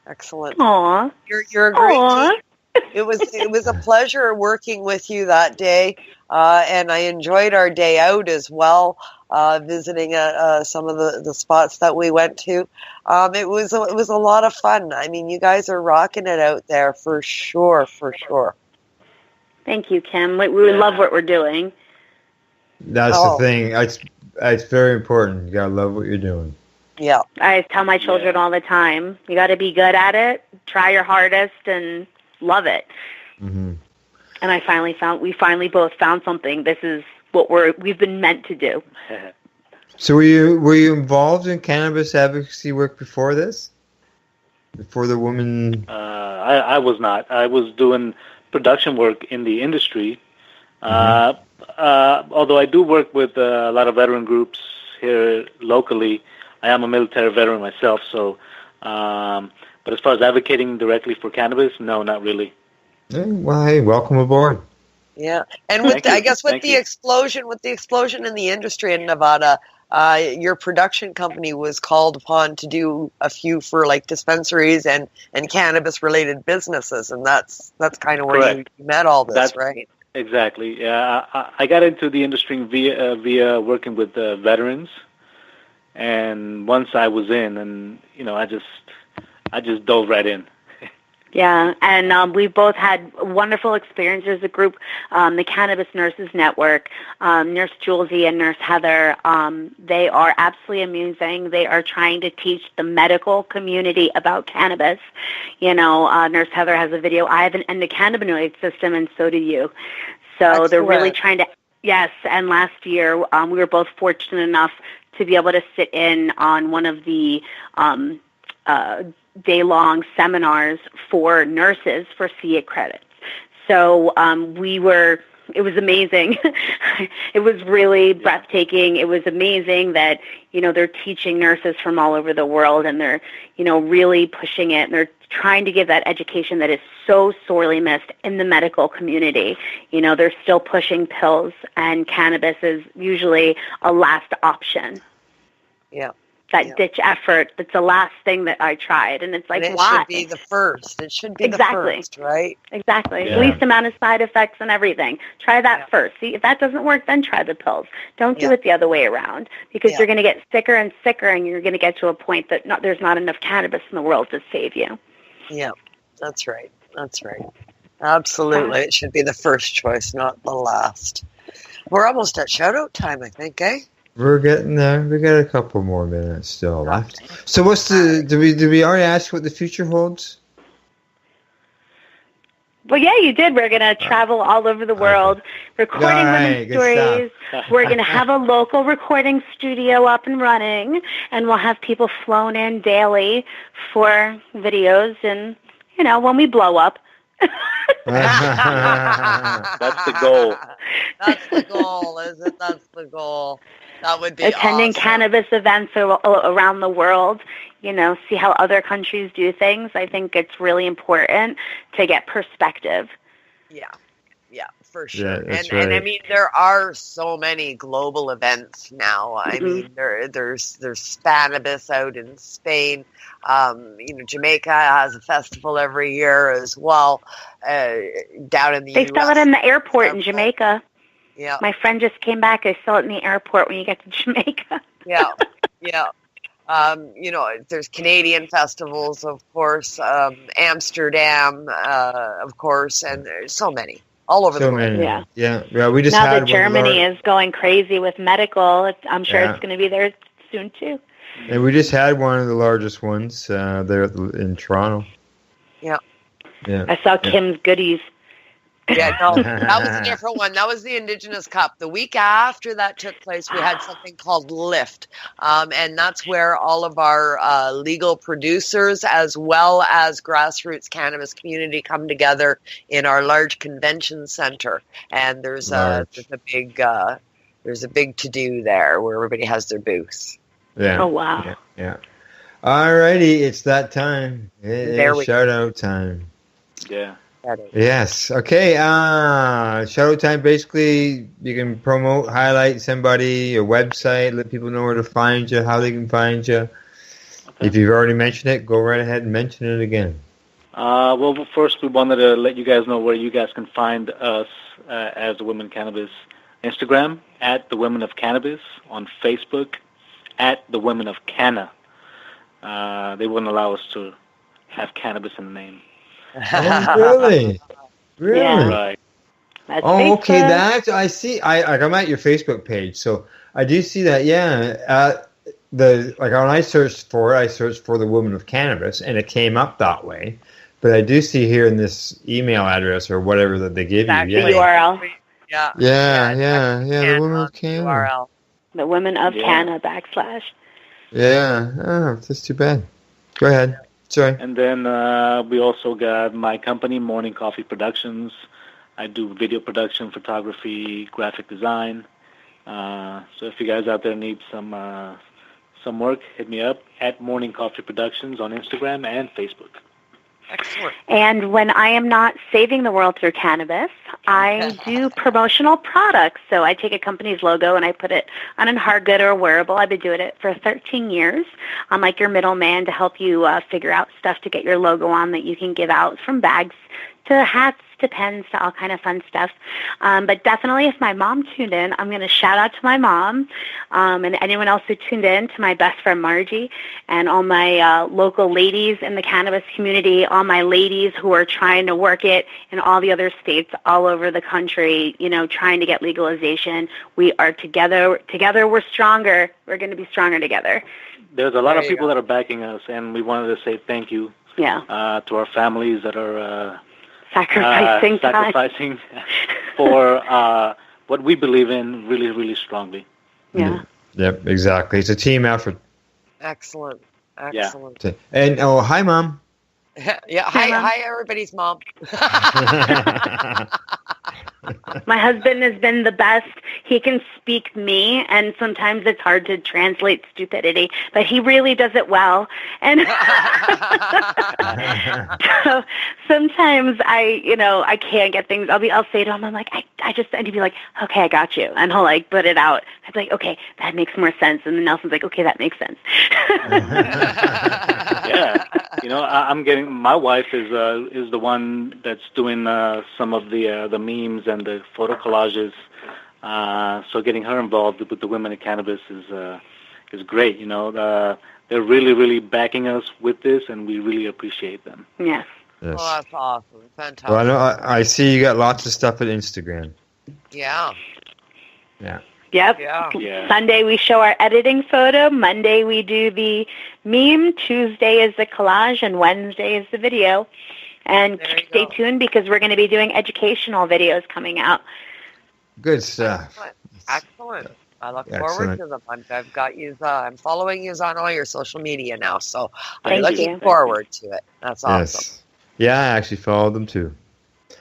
Excellent. Aww. You're a great team. It was a pleasure working with you that day, and I enjoyed our day out as well, visiting some of the spots that we went to. It was a lot of fun. I mean, you guys are rocking it out there for sure, for sure. Thank you, Kim. We love what we're doing. That's the thing. It's very important. You gotta love what you're doing. Yeah. I tell my children all the time, you got to be good at it, try your hardest, and love it. Mm-hmm. And we finally both found something. This is what we've been meant to do. So were you involved in cannabis advocacy work before this? Before the woman? I was not. I was doing production work in the industry. Although I do work with a lot of veteran groups here locally. I am a military veteran myself, so. But as far as advocating directly for cannabis, no, not really. Well, hey, welcome aboard. Yeah, and with the explosion in the industry in Nevada, your production company was called upon to do a few for dispensaries and cannabis related businesses, and that's kind of where you met all this, right? Exactly. Yeah, I got into the industry via working with veterans, and once I was in, and I just dove right in. Yeah, and we both had wonderful experiences as a group. The Cannabis Nurses Network, Nurse Julesy and Nurse Heather, they are absolutely amazing. They are trying to teach the medical community about cannabis. Nurse Heather has a video. I have an endocannabinoid system, and so do you. So Excellent. They're really trying to, yes, and last year we were both fortunate enough to be able to sit in on one of the day-long seminars for nurses for CA credits. So it was amazing. It was really breathtaking. It was amazing that, they're teaching nurses from all over the world, and they're, really pushing it, and they're trying to give that education that is so sorely missed in the medical community. They're still pushing pills, and cannabis is usually a last option. Yeah. That ditch effort, that's the last thing that I tried. And it's like, and it why? Should be the first. It should be the first, right? Exactly. Yeah. Least amount of side effects and everything. Try that first. See, if that doesn't work, then try the pills. Don't do it the other way around, because you're going to get sicker and sicker, and you're going to get to a point that there's not enough cannabis in the world to save you. Yeah, that's right. That's right. Absolutely. It should be the first choice, not the last. We're almost at shout-out time, I think, eh? We're getting there. We got a couple more minutes still left. So what's did we already ask what the future holds? Well, yeah, you did. We're going to travel all over the world, recording women's stories. We're going to have a local recording studio up and running, and we'll have people flown in daily for videos, and when we blow up. That's the goal. That's the goal, is it? That's the goal. That would be attending awesome. cannabis events around the world, see how other countries do things. I think it's really important to get perspective. Yeah, for sure. Yeah, that's and I right. mean, there are so many global events now. I mean, there's Spanibus out in Spain. Jamaica has a festival every year as well. Down in the They U.S. sell it in the airport in Jamaica. Yeah. My friend just came back. They sell it in the airport when you get to Jamaica. Yeah. There's Canadian festivals, of course, Amsterdam, of course, and there's so many all over the world. Many. Yeah. We just now had that Germany is going crazy with medical, I'm sure it's going to be there soon too. And we just had one of the largest ones there in Toronto. Yeah. I saw Kim's Goodies. Yeah, no, that was a different one. That was the Indigenous Cup. The week after that took place, we had something called Lift, and that's where all of our legal producers as well as grassroots cannabis community come together in our large convention center. And there's a big to-do there where everybody has their booths. Yeah. Oh, wow. Yeah. Alrighty, it's that time. Shout-out time. Yeah. Yes. Okay. Shout-out time. Basically, you can promote, highlight somebody, your website, let people know where to find you, how they can find you. Okay. If you've already mentioned it, go right ahead and mention it again. Well, first we wanted to let you guys know where you guys can find us as the Women Cannabis. Instagram, at the Women of Cannabis. On Facebook, at the Women of Canna. They wouldn't allow us to have cannabis in the name. Oh, really? Really? Yeah. Right. That's okay. I see. I'm at your Facebook page, so I do see that. Yeah. When I searched for it, I searched for the Women of Cannabis, and it came up that way. But I do see here in this email address or whatever that they give you. The URL. Yeah. The Women of Canna. URL. The Women of Canna / Yeah. Oh, that's too bad. Go ahead. Sorry. And then we also got my company, Morning Coffee Productions. I do video production, photography, graphic design. So if you guys out there need some work, hit me up at Morning Coffee Productions on Instagram and Facebook. Excellent. And when I am not saving the world through cannabis, I do promotional products. So I take a company's logo and I put it on a hard good or a wearable. I've been doing it for 13 years. I'm like your middleman to help you figure out stuff to get your logo on that you can give out, from bags to hats to pens to all kind of fun stuff. But definitely if my mom tuned in, I'm going to shout out to my mom and anyone else who tuned in, to my best friend Margie and all my local ladies in the cannabis community, all my ladies who are trying to work it in all the other states all over the country, trying to get legalization. We are together. Together we're stronger. We're going to be stronger together. There's a lot of people that are backing us, and we wanted to say thank you to our families that are sacrificing for what we believe in really, really strongly. Yeah. Yep, exactly. It's a team effort. Excellent. Yeah. And hi, Mom. Yeah. Hi, everybody's mom. My husband has been the best. He can speak me, and sometimes it's hard to translate stupidity, but he really does it well. And so sometimes I can't get things. I'll say to him, I'm like, and he'd be like, okay, I got you. And he'll like put it out. I'd be like, okay, that makes more sense. And then Nelson's like, okay, that makes sense. Yeah. I'm getting, my wife is the one that's doing some of the memes and the photo collages. So getting her involved with the Women of Cannabis is great. They're really, really backing us with this, and we really appreciate them. Yes. Yes. Oh, that's awesome. Fantastic. Well, I see you got lots of stuff at Instagram. Yeah. Yeah. Yep. Yeah. Sunday we show our editing photo. Monday we do the meme. Tuesday is the collage, and Wednesday is the video. And stay tuned because we're going to be doing educational videos coming out. Good stuff. Excellent. I look forward to them. I've got you. I'm following you on all your social media now, so I'm looking forward to it. That's awesome. Yeah, I actually followed them too.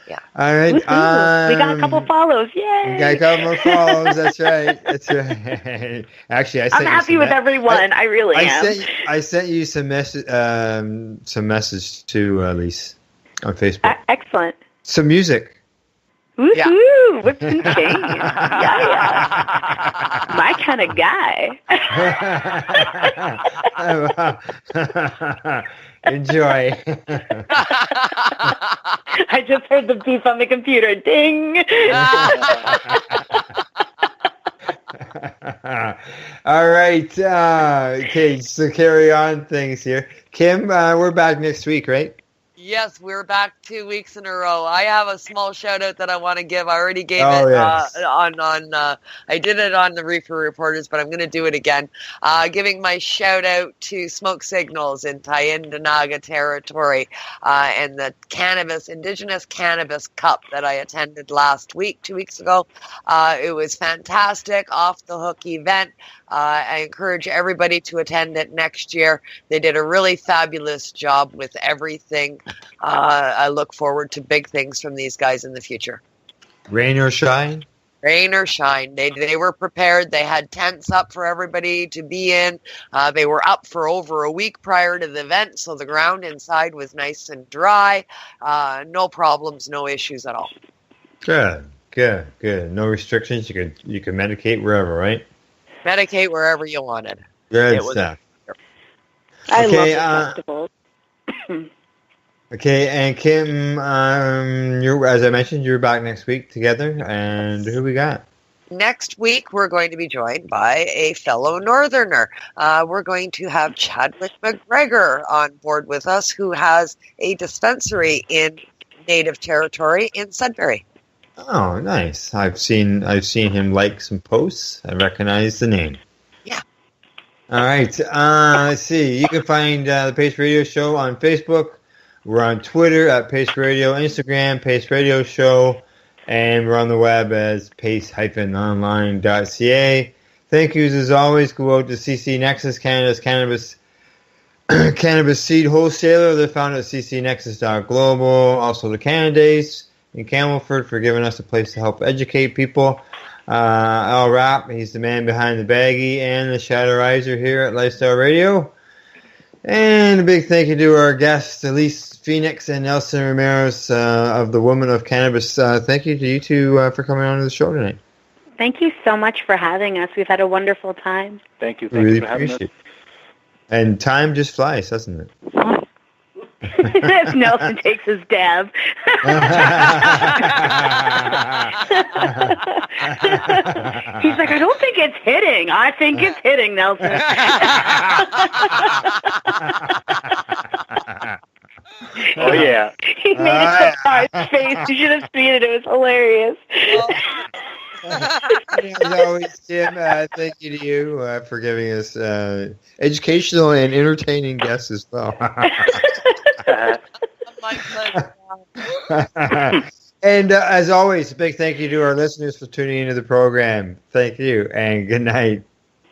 Yeah. All right. We got a couple follows. Yay! We got a couple more follows. That's right. That's right. Actually, I sent I'm happy with everyone. I really am. I sent you some message to Elyse on Facebook. Excellent. Some music. Woohoo! Whips and chains. Yeah. My kind of guy. Enjoy. I just heard the beep on the computer. Ding! All right. Okay, so carry on things here. Kim, we're back next week, right? Yes, we're back 2 weeks in a row. I have a small shout out that I want to give. I already gave Oh, it yes. I did it on the Reefer Reporters, but I'm going to do it again. Giving my shout out to Smoke Signals in Tyendinaga territory and the Indigenous Cannabis Cup that I attended last week, 2 weeks ago. It was fantastic, off the hook event. I encourage everybody to attend it next year. They did a really fabulous job with everything. I look forward to big things from these guys in the future. Rain or shine? Rain or shine. They were prepared. They had tents up for everybody to be in. They were up for over a week prior to the event, so the ground inside was nice and dry. No problems, no issues at all. Good. No restrictions. You can medicate wherever, right? Medicate wherever you wanted. Good stuff. I love the festivals. Okay, and Kim, as I mentioned, you're back next week together, and who we got? Next week, we're going to be joined by a fellow Northerner. We're going to have Chadwick McGregor on board with us, who has a dispensary in Native Territory in Sudbury. Oh, nice. I've seen him like some posts. I recognize the name. Yeah. All right. Let's see. You can find the Pace Radio Show on Facebook. We're on Twitter at Pace Radio, Instagram, Pace Radio Show, and we're on the web as pace-online.ca. Thank yous as always go out to CC Nexus, Canada's cannabis seed wholesaler. They're found at ccnexus.global. Also the Canadays in Campbellford for giving us a place to help educate people. Al Rapp, he's the man behind the baggie and the Shatterizer here at Lifestyle Radio. And a big thank you to our guests, Elyse Phoenix and Nelson Ramirez of the Women of Cannabis. Thank you to you two for coming on to the show tonight. Thank you so much for having us. We've had a wonderful time. Thank you. We really for having us. appreciate it. And time just flies, doesn't it? As Nelson takes his dab. He's like, I don't think it's hitting. I think it's hitting, Nelson. Oh, yeah. He made it so hard face. You should have seen it. It was hilarious. As always, Tim, thank you to you for giving us educational and entertaining guests as well. My pleasure. And as always, a big thank you to our listeners for tuning into the program. Thank you, and good night.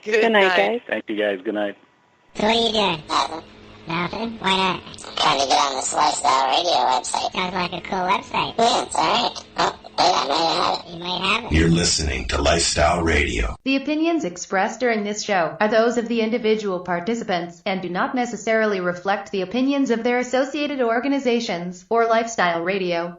Good night, guys. Thank you, guys. Good night. So what are you doing? Nothing? Why not? Trying to get on this Lifestyle Radio website. Sounds like a cool website. Yeah, it's alright. Oh, wait, I might have it. You might have it. You're listening to Lifestyle Radio. The opinions expressed during this show are those of the individual participants and do not necessarily reflect the opinions of their associated organizations or Lifestyle Radio.